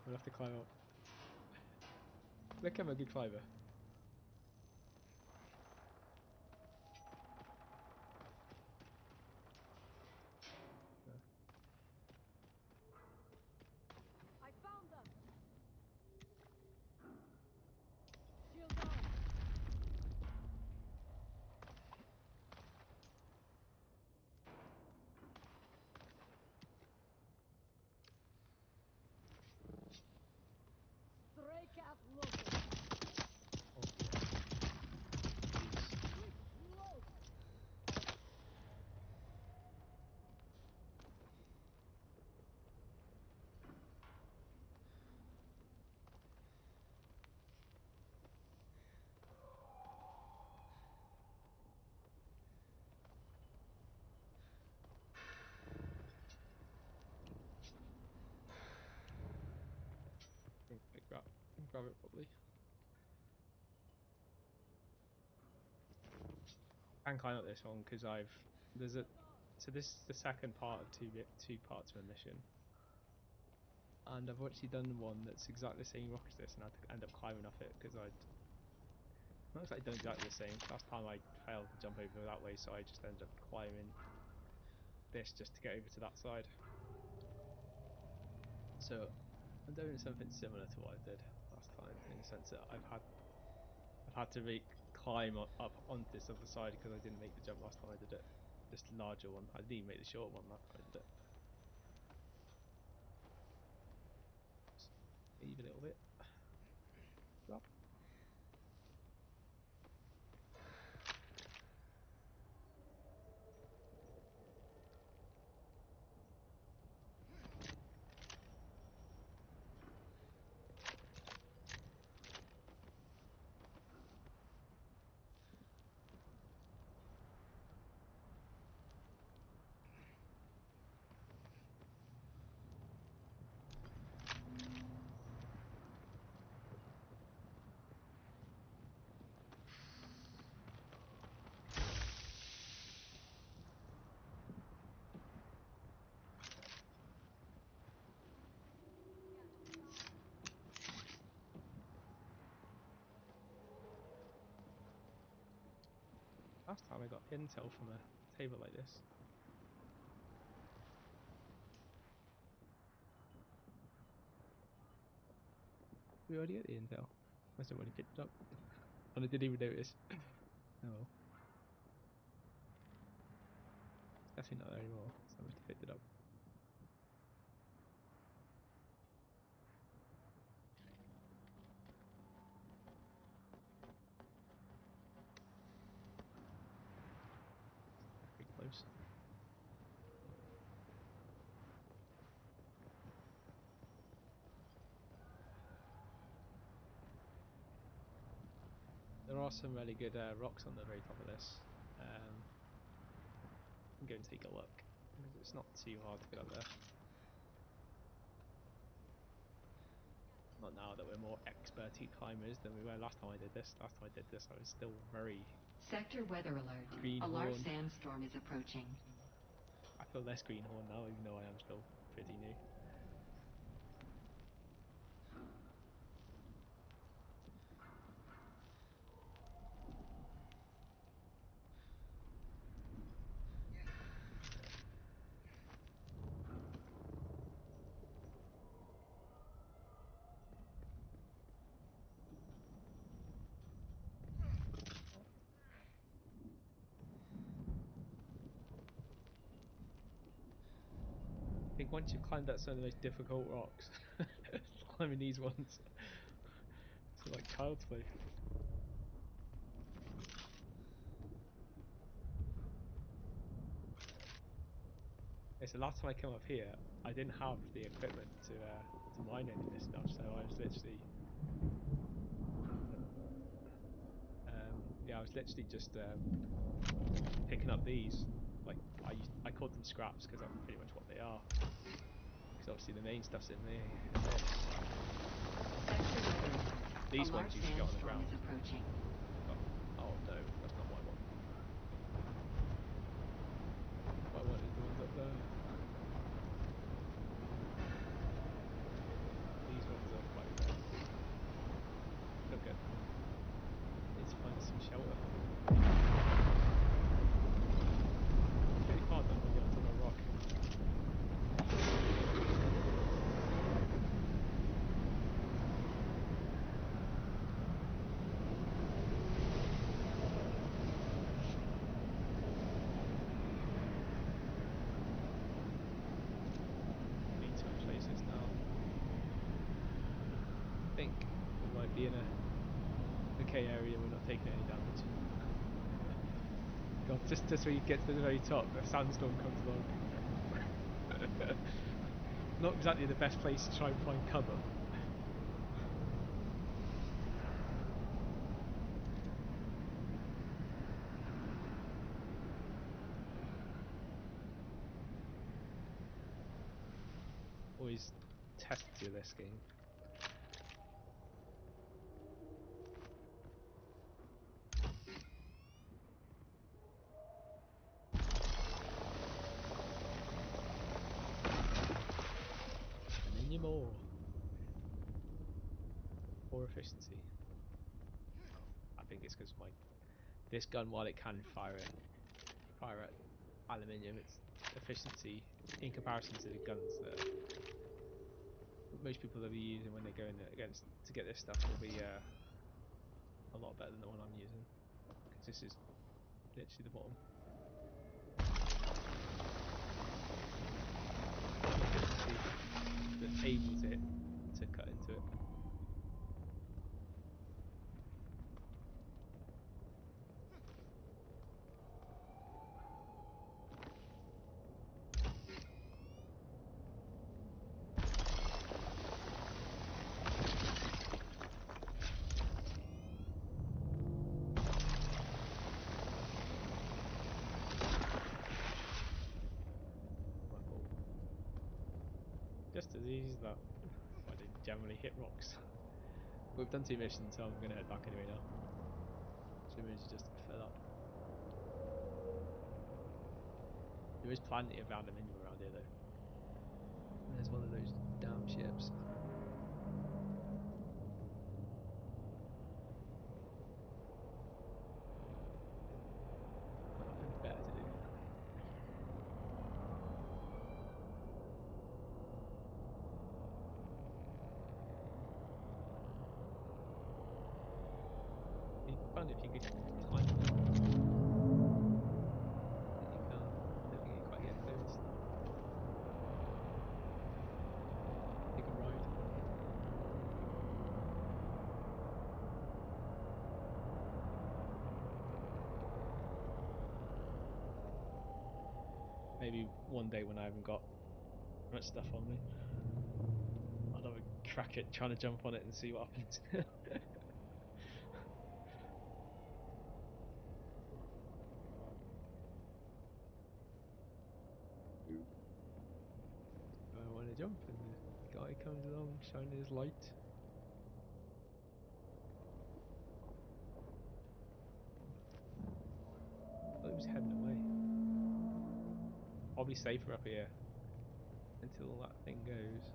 We'll have to climb up. Look, I'm a good climber. I found them! Shield on! Stray cat looking! grab it probably. I can climb up this one because so this is the second part of two parts of a mission, and I've actually done one that's exactly the same rock as this, and I had to end up climbing off it because not exactly done exactly the same. Last time I failed to jump over that way, so I just ended up climbing this just to get over to that side. So I'm doing something similar to what I did last time, in the sense that I've had to climb up onto this other side because I didn't make the jump last time I did it. This larger one. I didn't even make the short one last time I did it. Just leave a little bit. Drop. Last time I got intel from a table like this. We already had the intel. Must have already picked it up. And I didn't even notice. Oh well. It's definitely not there anymore, so I must have picked it up. Pretty close. There are some really good rocks on the very top of this. I'm going to take a look because it's not too hard to get up there. Not now that we're more experty climbers than we were last time I did this. Last time I did this, I was still very Sector weather alert. greenhorn. A large sandstorm is approaching. I feel less greenhorn now, even though I am still pretty new. I think once you've climbed up some of the most difficult rocks, climbing these ones, it's like child's play. Okay, so last time I came up here, I didn't have the equipment to mine any of this stuff, so I was literally, I was literally just picking up these. Like I called them scraps because that's pretty much what they are. Because obviously the main stuff's in there. These ones you should get on the ground. Oh no, that's not what I want. What I want is the ones up there. These ones are quite look good. Need to find some shelter. It's really hard though when you're on top of a rock. Need to replace this now. I think we might be in a okay area, we're not taking any damage. God, just when you get to the very top, a sandstorm comes along. Not exactly the best place to try and find cover. Always tested to this game. or efficiency? I think it's because this gun, while it can fire at aluminium, its efficiency in comparison to the guns that most people will be using when they go in against to get this stuff will be a lot better than the one I'm using, because this is literally the bottom. That's able to cut into it. Just as easy as that. I didn't generally hit rocks. We've done 2 missions, so I'm going to head back anyway now. 2 missions just to fill up. There is plenty of aluminium around here though. There's one of those damn ships. Nothing better to do. It'd be fun if you could climb them. But you can't. I don't think you quite get those. Take a ride. Maybe one day when I haven't got much stuff on me, I'll have a crack at trying to jump on it and see what happens. I want to jump and the guy comes along shining his light. I thought he was heading away. Probably safer up here until that thing goes.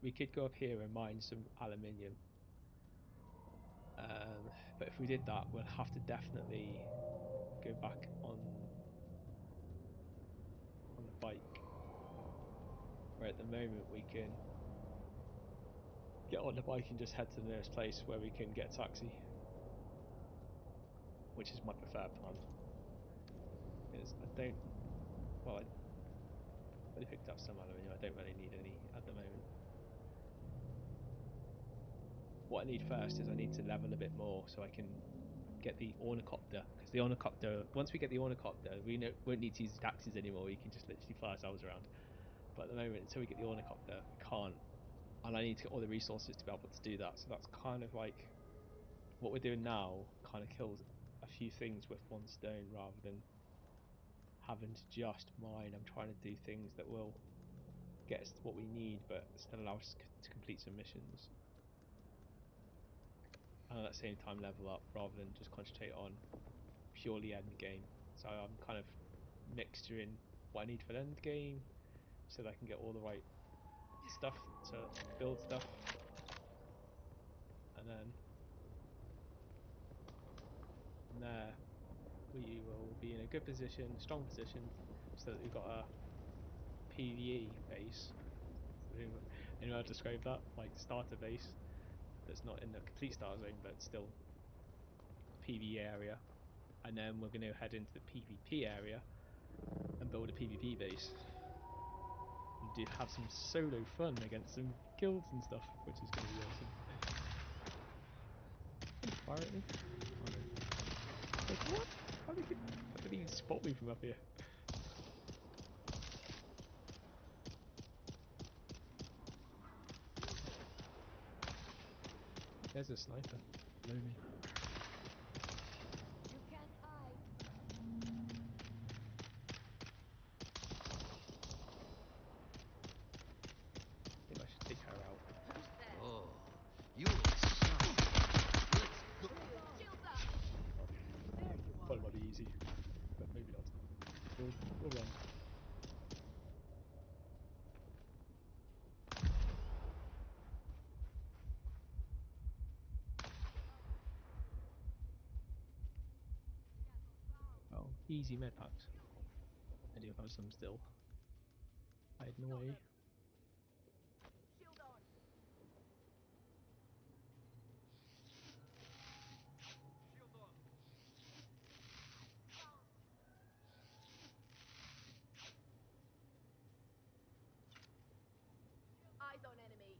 We could go up here and mine some aluminium. But if we did that, we'll have to definitely go back on the bike. Where at the moment we can get on the bike and just head to the nearest place where we can get a taxi, which is my preferred plan. Because I already picked up some aluminium. I don't really need any at the moment. What I need first is I need to level a bit more so I can get the ornithopter, because the ornithopter, once we get the ornithopter, we won't need to use the taxis anymore. We can just literally fly ourselves around. But at the moment, until we get the ornithopter, we can't, and I need to get all the resources to be able to do that. So that's kind of like what we're doing now. Kind of kills a few things with one stone rather than having to just mine. I'm trying to do things that will get us to what we need, but still allow us to complete some missions. And at the same time level up rather than just concentrate on purely end game. So I'm kind of mixturing what I need for the end game so that I can get all the right stuff to build stuff, and then from there we will be in a good position, strong position, so that we've got a PvE base. Anyone how to describe that? Like starter base that's not in the complete star zone but still PvE area, and then we're going to head into the PvP area and build a PvP base and have some solo fun against some guilds and stuff, which is going to be awesome. Fire at me? Oh, no. Like, what? How did he even spot me from up here? There's a sniper below me. You can't hide. I think I should take her out. Who's there? Or run. Oh, easy med packs. I do have some still. Hiding away. Shield on. Shield on. Eyes on enemy.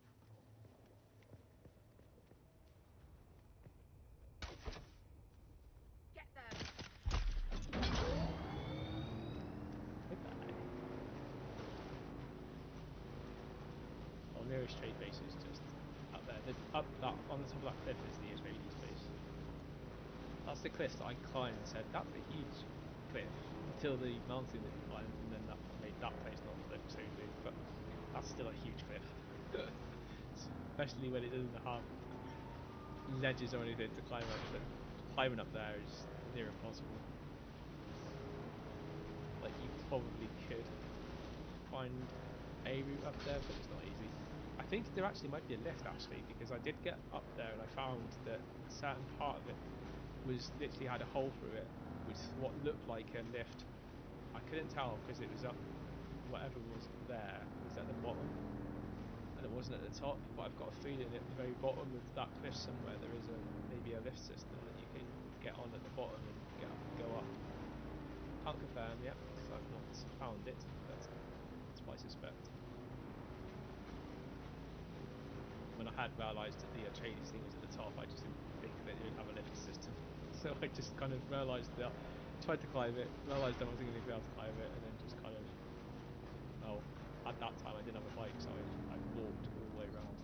Get them. Goodbye. Well, nearest trade base is just up there. Up that on the top of that cliff is the Israelis' base. That's the cliff that I climbed and said that's a huge cliff until the mountain that you climbed, and then that made that place not look so big. But that's still a huge cliff, especially when it doesn't have ledges or anything to climb up. But climbing up there is near impossible. Like you probably could find a route up there, but it's not easy. I think there actually might be a lift actually, because I did get up there and I found that a certain part of it was literally had a hole through it with what looked like a lift. I couldn't tell because it was up, whatever was there was at the bottom and it wasn't at the top, but I've got a feeling at the very bottom of that cliff somewhere there is maybe a lift system that you can get on at the bottom and get up and go up. Can't confirm yet because I've not found it, but that's what I suspect. When I had realised that the Atreides thing was at the top, I just didn't think that it would have a lift system. So I just kind of realised that, tried to climb it, realised I wasn't going to be able to climb it, and then just kind of, oh, at that time I didn't have a bike, so I walked all the way around.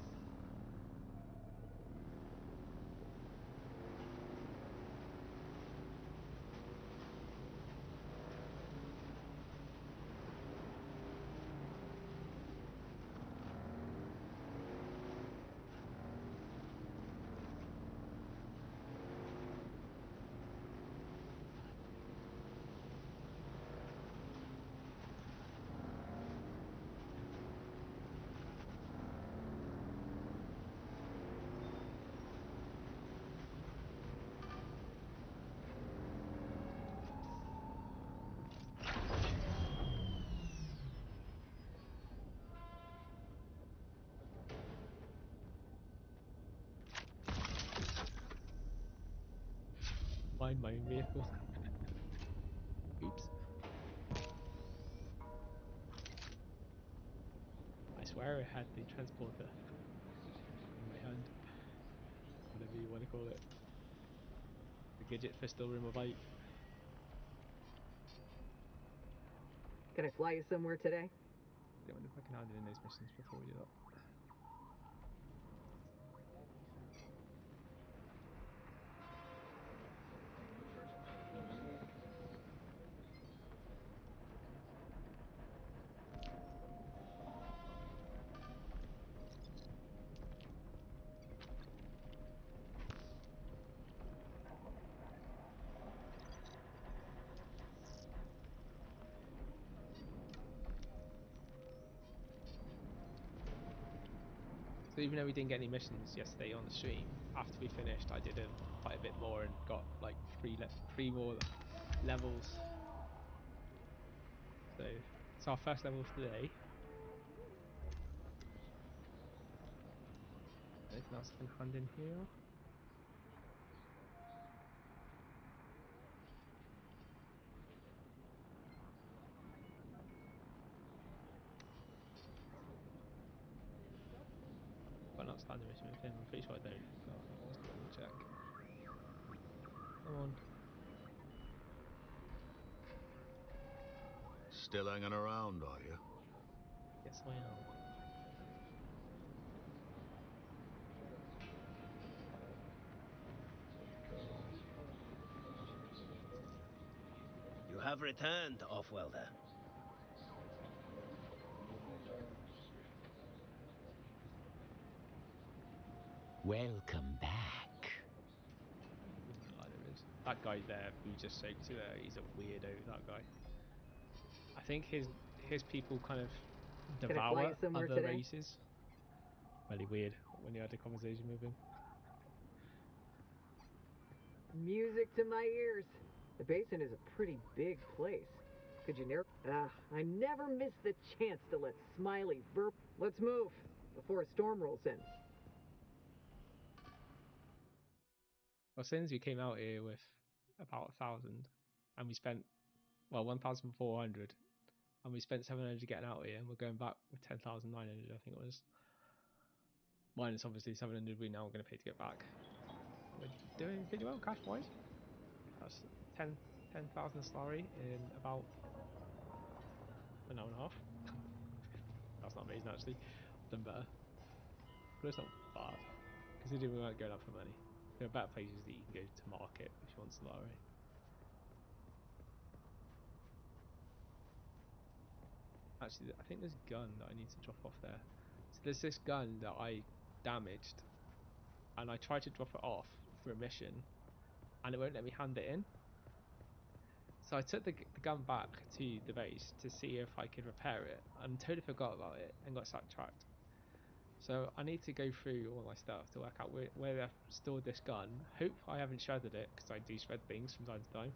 Find my own vehicle. Oops. I swear I had the transporter in my hand. Whatever you want to call it. The Gidget pistol in my bike. Can I fly you somewhere today? I wonder if I can hand in those missions before we do that. So even though we didn't get any missions yesterday on the stream, after we finished I did quite a bit more and got like three more levels. So it's our first level for today. Anything else I can hand in here? Got an outstanding mission with him, I'm pretty sure I don't, but I'll just double check. Come on. Still hanging around, are you? Yes I am. You have returned, Offwelder. Welcome back. Oh, there is. That guy there who just spoke to he's a weirdo, that guy. I I think his people kind of Can I fly devour you somewhere other today? races. Really weird when you had a conversation with him. Music to my ears. The basin is a pretty big place. Could you never... I never miss the chance to let Smiley verp... Let's move before a storm rolls in. Well, since we came out here with about 1,000, and we spent 1,400, and we spent 700 getting out here, and we're going back with 10,900. I think it was. Minus obviously 700 we now going to pay to get back. We're doing pretty well cash wise. That's 10,000 salary in about an hour and a half. That's not amazing actually. I've done better, but it's not bad considering we weren't going up for money. There are better places that you can go to market if you want salary. Actually, I think there's a gun that I need to drop off there. So there's this gun that I damaged, and I tried to drop it off for a mission, and it won't let me hand it in. So I took the gun back to the base to see if I could repair it, and totally forgot about it and got sidetracked. So I need to go through all my stuff to work out where I've stored this gun. Hope I haven't shredded it, because I do shred things from time to time.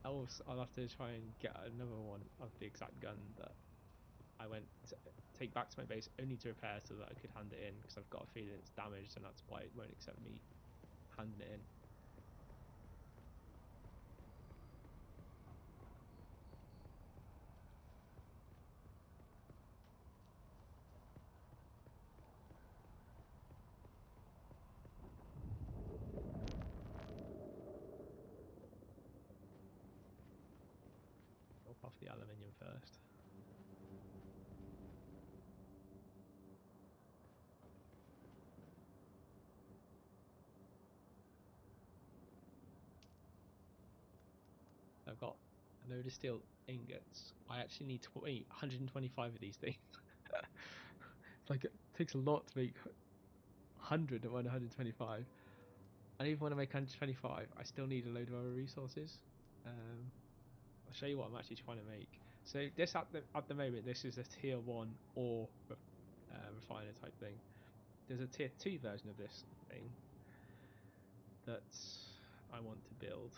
I'll have to try and get another one of the exact gun that I went to take back to my base only to repair so that I could hand it in, because I've got a feeling it's damaged and that's why it won't accept me handing it in. Drop off the aluminium first. I've got a load of steel ingots. I actually need 125 of these things. It's like it takes a lot to make 100 and 125. And even when I make 125, I still need a load of other resources. I'll show you what I'm actually trying to make. So this at the moment, this is a tier 1 ore refiner type thing. There's a tier 2 version of this thing that I want to build.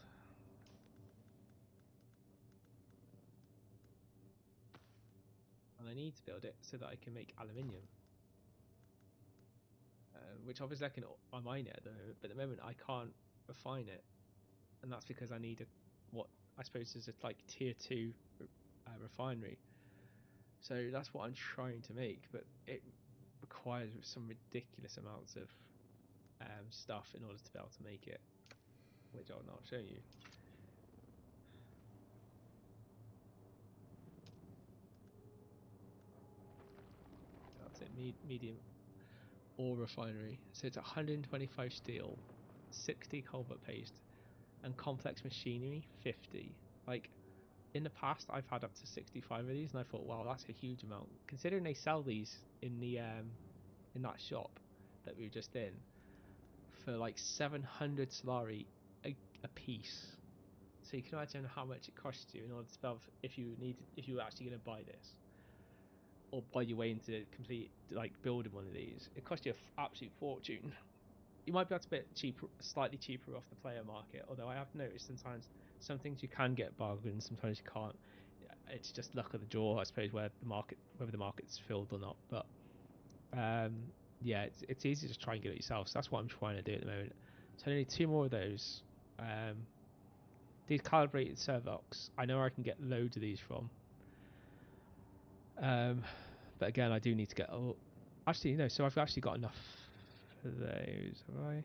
And I need to build it so that I can make aluminium, which obviously I mine it at the moment, but at the moment I can't refine it, and that's because I need what I suppose is a like tier 2 refinery. So that's what I'm trying to make, but it requires some ridiculous amounts of stuff in order to be able to make it, which I'll not show you. That's it, medium ore refinery. So it's 125 steel, 60 cobalt paste, and complex machinery 50. Like in the past, I've had up to 65 of these, and I thought, wow, that's a huge amount. Considering they sell these in the in that shop that we were just in for like 700 solari a piece. So you can imagine how much it costs you in order to build if you were actually going to buy this, or buy your way into complete like building one of these. It costs you an absolute fortune. You might be able to get cheaper, slightly cheaper off the player market, although I have noticed sometimes some things you can get bargains, sometimes you can't. It's just luck of the draw, I suppose, whether the market's filled or not. But yeah, it's easy to try and get it yourself. So that's what I'm trying to do at the moment. So I need 2 more of those. These calibrated Servox, I know I can get loads of these from. But again, I do need to get. Actually, no. So I've actually got enough for those, have I?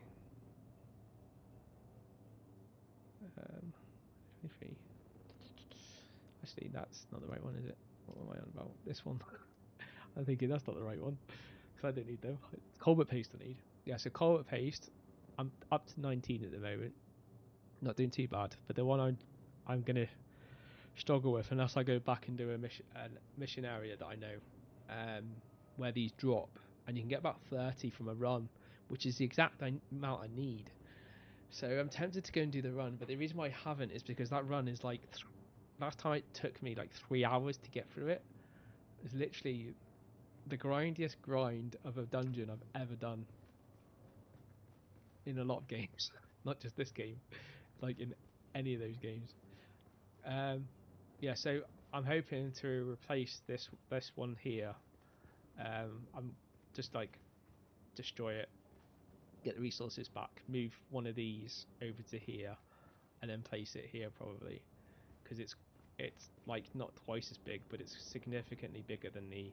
23. Actually, that's not the right one, is it? What am I on about? This one. I'm thinking that's not the right one, because I don't need them. It's cobalt paste I need. Yeah, so cobalt paste, I'm up to 19 at the moment. Not doing too bad, but the one I'm gonna struggle with unless I go back and do a mission area that I know, where these drop, and you can get about 30 from a run, which is the exact amount I need. So I'm tempted to go and do the run, but the reason why I haven't is because that run is like last time it took me like 3 hours to get through it. It's literally the grindiest grind of a dungeon I've ever done in a lot of games, not just this game, like in any of those games. Yeah, so I'm hoping to replace this one here. I'm just like destroy it, get the resources back, move one of these over to here, and then place it here probably, because it's like not twice as big, but it's significantly bigger than the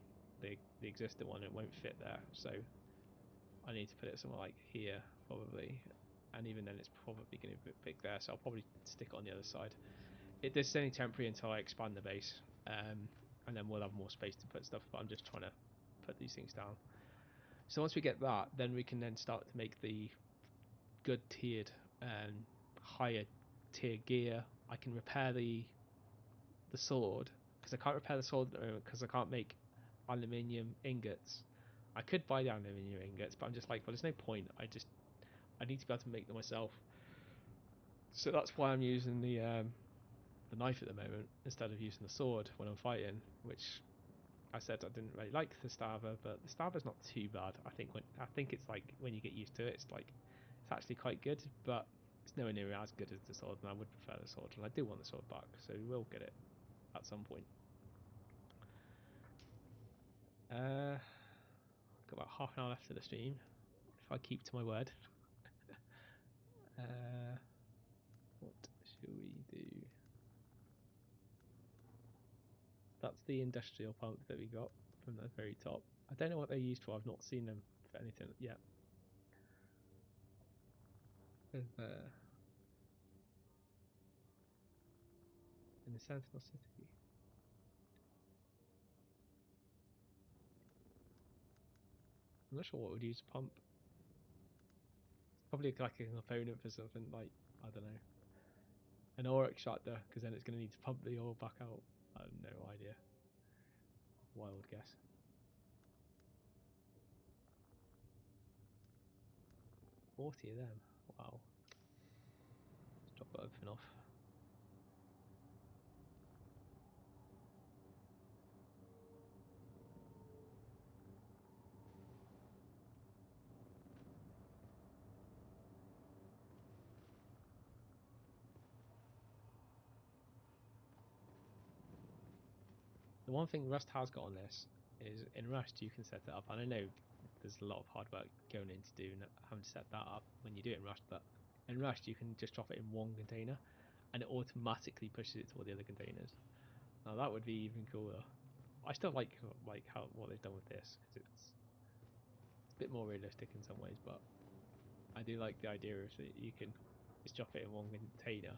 existing one. It won't fit there, so I need to put it somewhere like here probably, and even then it's probably going to be a bit big there, so I'll probably stick it on the other side. This is only temporary until I expand the base, and then we'll have more space to put stuff, but I'm just trying to put these things down. So once we get that, then we can then start to make the good tiered higher tier gear. I can repair the sword, because I can't repair the sword at the moment because I can't make aluminium ingots. I could buy the aluminium ingots, but I'm just like, well, there's no point. I need to be able to make them myself. So that's why I'm using the knife at the moment instead of using the sword when I'm fighting, which I said I didn't really like the Stava, but the Stava's not too bad. I think it's like when you get used to it, it's actually quite good, but it's nowhere near as good as the sword, and I would prefer the sword, and I do want the sword back, so we will get it at some point. Got about half an hour left of the stream, if I keep to my word. What should we do? That's the industrial pump that we got from the very top. I don't know what they're used for. I've not seen them for anything yet. In the Sentinel City. I'm not sure what would use a pump. It's probably like an opponent for something like, I don't know, an auric extractor, because then it's going to need to pump the oil back out. I have no idea. Wild guess. $40 of them. Wow. Let's drop everything off. The one thing Rust has got on this is in Rust you can set it up, and I know there's a lot of hard work going into doing having to set that up when you do it in Rust, but in Rust you can just drop it in one container and it automatically pushes it to all the other containers. Now that would be even cooler. I still like how what they've done with this, because it's a bit more realistic in some ways, but I do like the idea of that you can just drop it in one container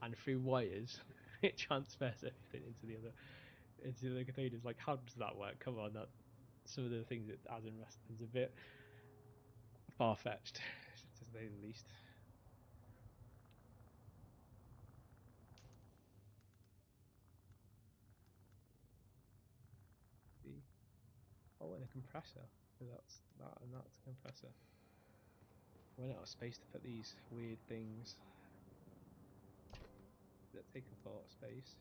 and through wires it transfers everything into the containers. Like, how does that work? Come on, that some of the things it has in Rust is a bit far-fetched, to say the least. And a compressor. So that's that, and that's a compressor. Run out of space to put these weird things that take up a lot of space.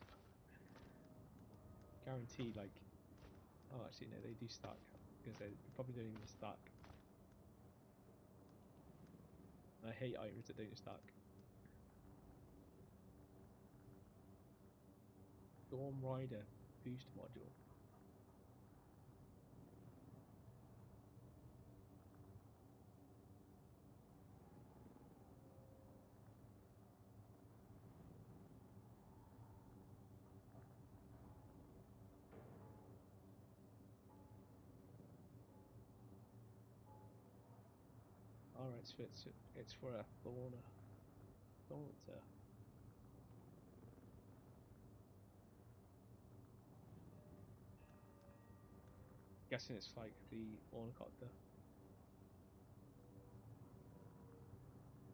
Guaranteed, like, oh, actually no, they do stack, because they probably don't even stack. I hate items that don't stack. Storm Rider boost module. Alright, so it's for a Thornter. Guessing it's like the ornithopter.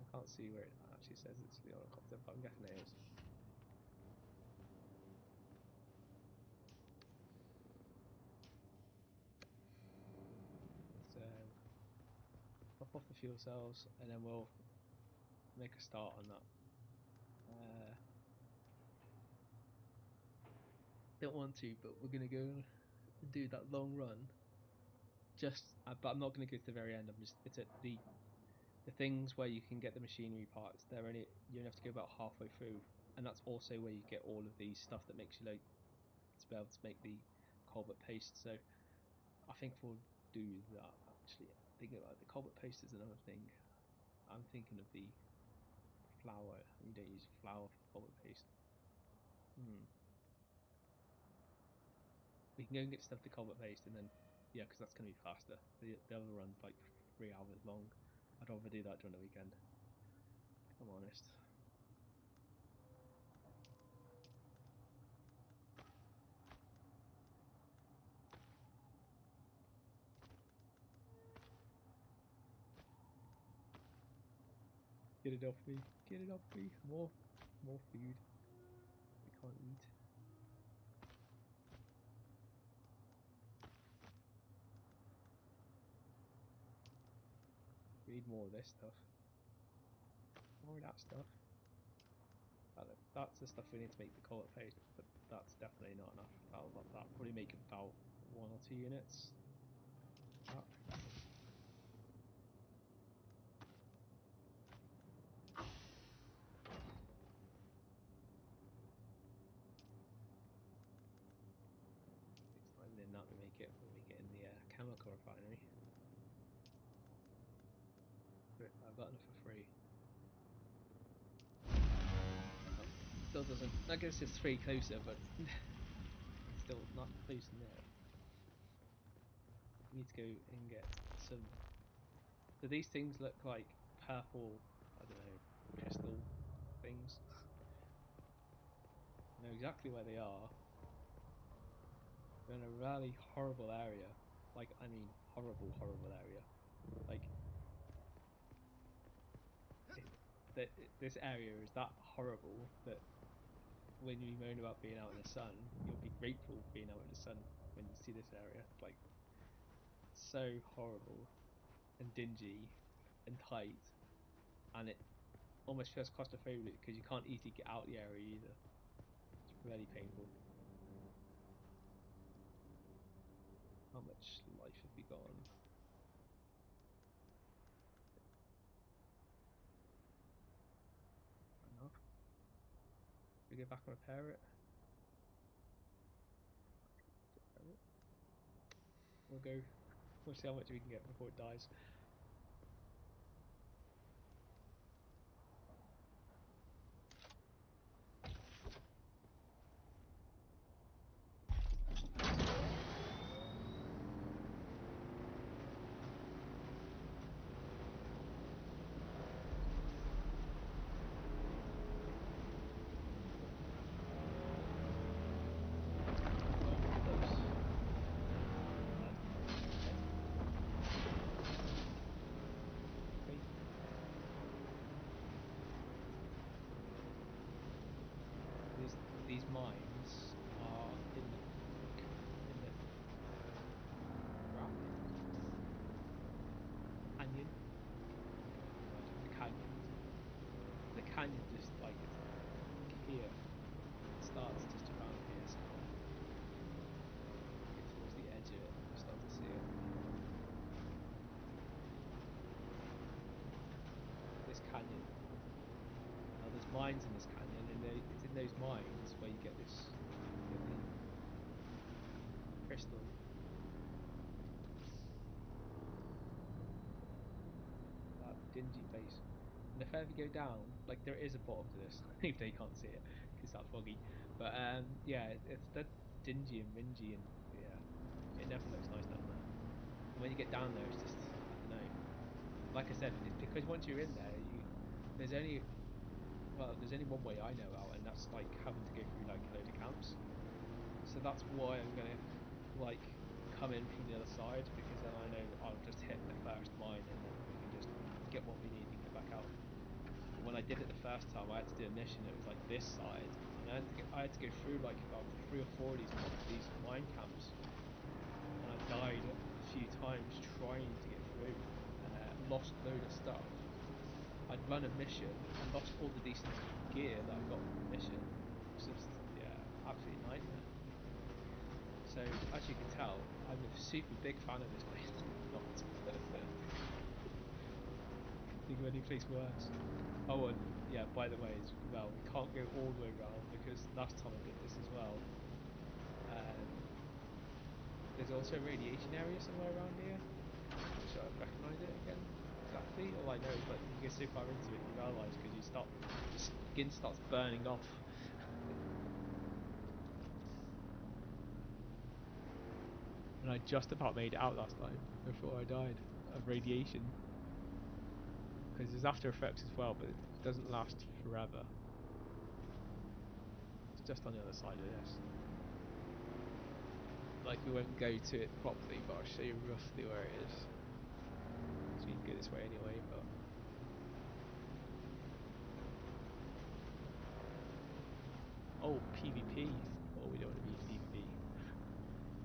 I can't see where it actually says it's the ornithopter, but I'm guessing it is. So pop off the fuel cells, and then we'll make a start on that. Don't want to, but we're gonna go and do that long run. But I'm not gonna go to the very end. It's at the things where you can get the machinery parts. You only have to go about halfway through, and that's also where you get all of these stuff that makes you like to be able to make the Colbert paste. So I think we'll do that. Actually, thinking about the Colbert paste is another thing. I'm thinking of the flour. You don't use flour for Colbert paste. We can go and get stuff to Colbert paste, and then because that's gonna be faster. The other run's like 3 hours long. I'd rather do that during the weekend, if I'm honest. Get it off me! Get it off me! More food. We can't eat. We need more of this stuff. More of that stuff. That's the stuff we need to make the Colbert paste, but that's definitely not enough. That'll probably make about 1 or 2 units. It's not even in that we make it in the chemical refinery. I've got enough for free. Still doesn't. I guess it's 3 closer, but still not close enough. Need to go and get some. So these things look like purple, I don't know, crystal things. I know exactly where they are. We're in a really horrible area. Like, I mean, horrible area. Like, this area is that horrible that when you moan about being out in the sun, you'll be grateful for being out in the sun when you see this area. Like, so horrible and dingy and tight, and it almost feels claustrophobic because you can't easily get out the area either. It's really painful. How much life have we got on? Enough. We go back and repair it. We'll see how much we can get before it dies. These mines are in the canyon. The canyon. The canyon just like it's here. It starts just around here. So get towards the edge of it, you start to see it. This canyon. Now there's mines in this canyon, and it's in those mines where you get this crystal. That dingy place. And the further you go down, like there is a bottom to this, if they can't see it, because that's foggy. But yeah, it's that dingy and mingy, and yeah, it never looks nice down there. And when you get down there, it's just, I don't know. Like I said, it's because once you're in there, there's only one way I know out, and that's like having to go through like a load of camps. So that's why I'm gonna like come in from the other side, because then I know I'll just hit the first mine and then we can just get what we need and get back out. But when I did it the first time, I had to do a mission that was like this side, and I had to go through like about 3 or 4 of these mine camps, and I died a few times trying to get through. Lost a load of stuff. I'd run a mission and lost all the decent gear that I got from the mission. It's just, yeah, absolute nightmare. So as you can tell, I'm a super big fan of this place. Not think of any place worse. Oh, and yeah, by the way, as well, we can't go all the way around because last time I did this as well. There's also a radiation area somewhere around here. So I recognise it again exactly. All I know is that you get so far into it, you realise because your skin starts burning off. And I just about made it out last time before I died of radiation. Because there's after effects as well, but it doesn't last forever. It's just on the other side of this. Like, we won't go to it properly, but I'll show you roughly where it is. So you can go this way anyway, but... Oh, PvP. Oh, we don't want to be in PvP.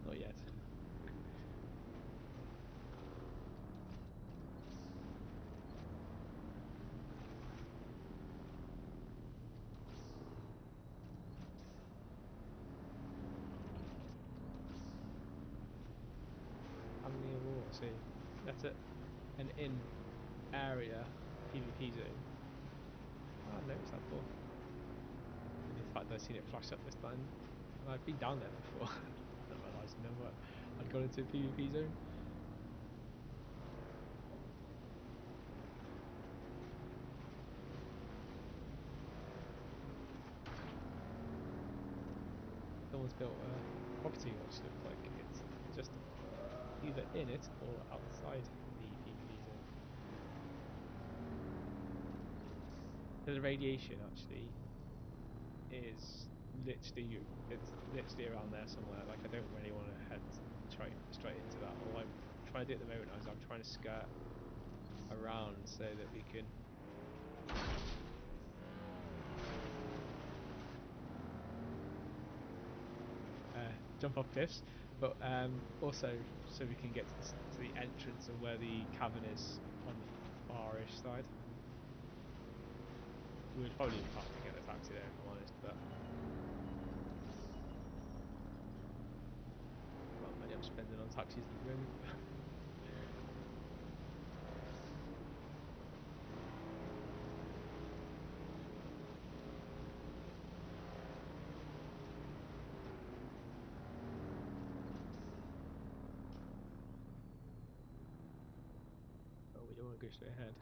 Not yet. See, that's it. An in area PvP zone. Oh, I noticed that before. And in fact, I've seen it flash up this time. And I've been down there before. I didn't realise I'd gone into a PvP zone. Someone's built a property which looks like it's just either in it or outside the PvP zone. So the radiation actually is literally around there somewhere. Like, I don't really want to head straight into that. All I'm trying to do at the moment is I'm trying to skirt around so that we can jump off cliffs, but also so we can get to the entrance of where the cavern is on the farish side. We would probably have to get a taxi there if I'm honest, but well, money I'm spending on taxis at the moment. Oh, we don't want to go straight ahead.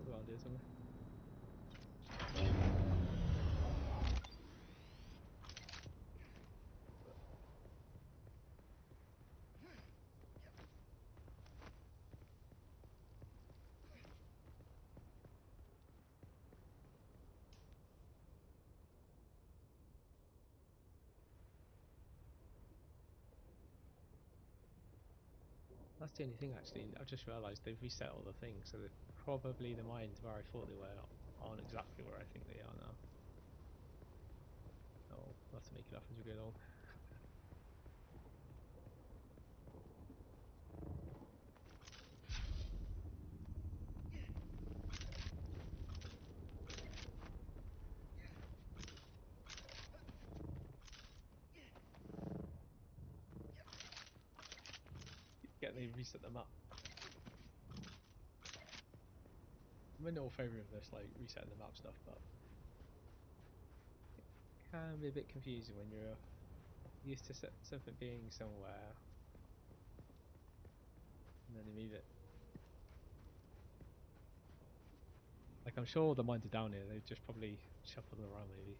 Around here somewhere. That's the only thing actually. I've just realised they've reset all the things, so that probably the mines where I thought they were aren't exactly where I think they are now. Oh, we'll have to make it up as we go along. They reset them up. I'm in all favour of this, like resetting the map stuff, but it can be a bit confusing when you're used to something being somewhere and then you move it. Like, I'm sure the mines are down here, they've just probably shuffled them around maybe.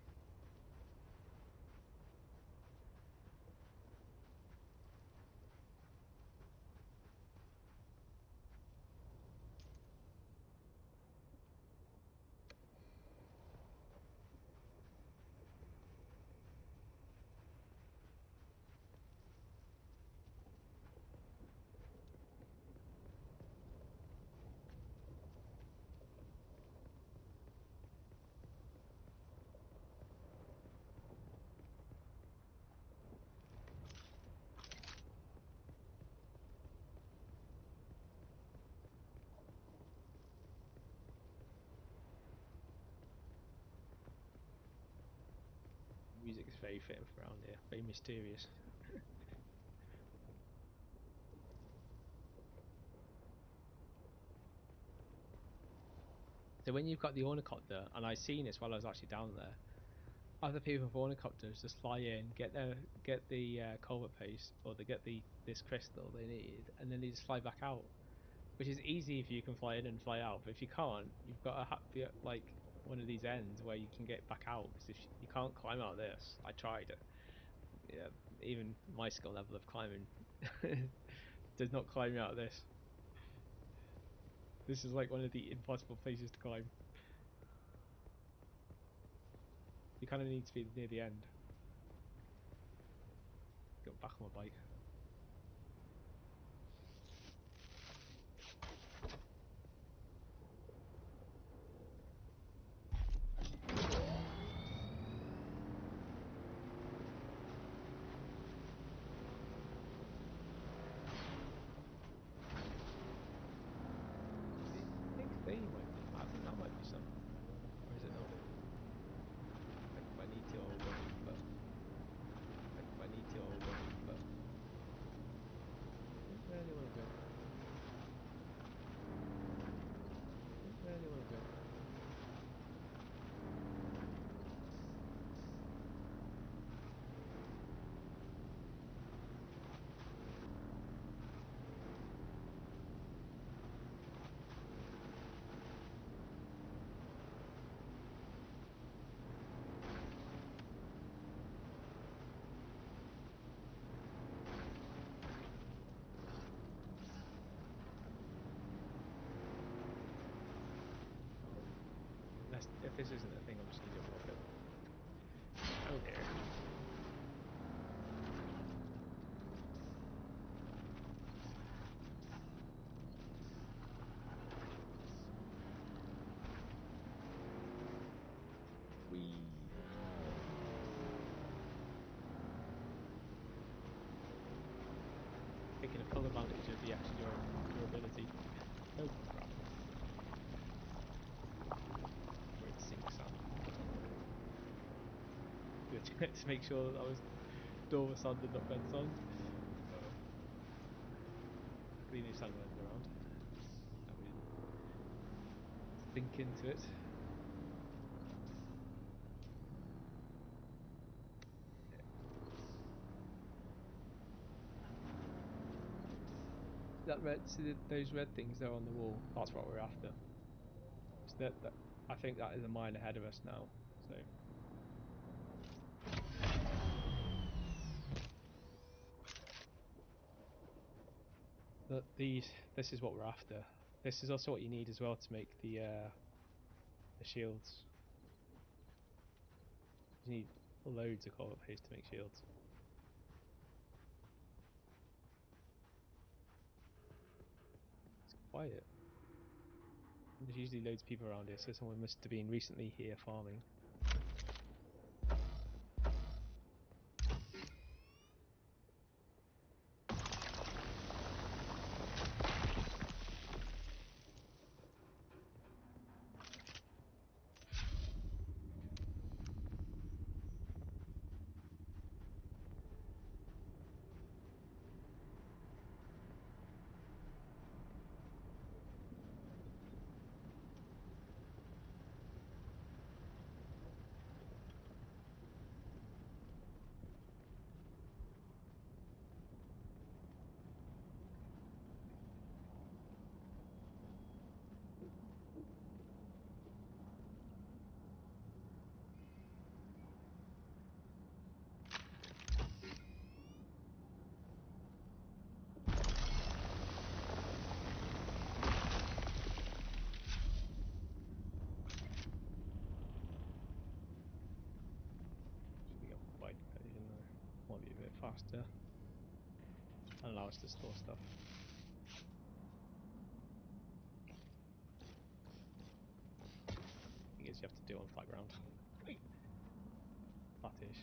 very fitting for around here. Very mysterious. So when you've got the ornithopter, and I seen this while I was actually down there, other people with ornithopters just fly in, get the culvert paste, or they get this crystal they need, and then they just fly back out. Which is easy if you can fly in and fly out, but if you can't, you've got to be at like one of these ends where you can get back out. Because if you can't climb out of this, I tried it. Yeah, even my skill level of climbing does not climb out of this. This is like one of the impossible places to climb. You kind of need to be near the end. Get back on my bike. I think that might be some. Or is it not? Where do you want to go? Where do you want to go? If this isn't a thing, I'm just going to jump off it. Oh dear. Whee! Taking a full advantage of the extra durability. Oh crap. Sinks on. Good. To make sure that I was door was on and not vents on. Clean this sand around. That we didn't sink into it. That red, so those red things there on the wall. That's what we're after. So that I think that is a mile ahead of us now. So. But this is what we're after. This is also what you need as well to make the shields. You need loads of culvert paste to make shields. It's quiet. There's usually loads of people around here, so someone must have been recently here farming. Might be a bit faster and allow us to store stuff. I guess you have to do it on flat ground. Flattish.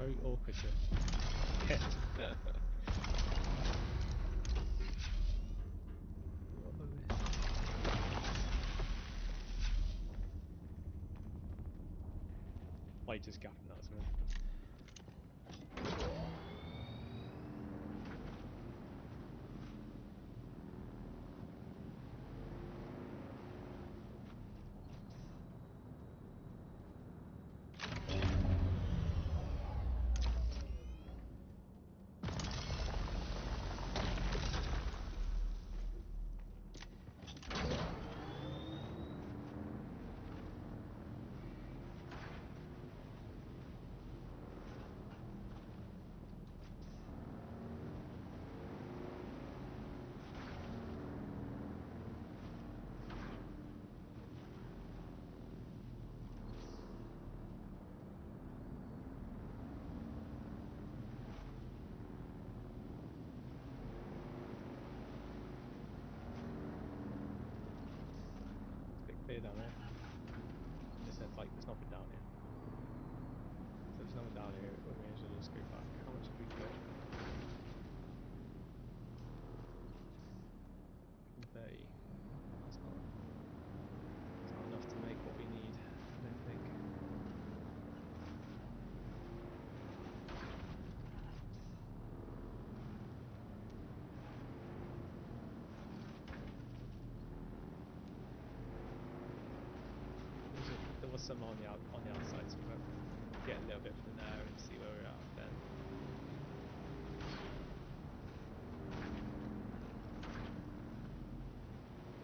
very awkward to get. What was this? Like just gapping that something. Clear down there. It said like there's nothing down here. So there's nothing down here, we may as well just go back. How much have we got? 30. That's not enough to make what we need, I don't think. There was some on the outside, so we'll get a little bit from there and see where we're at.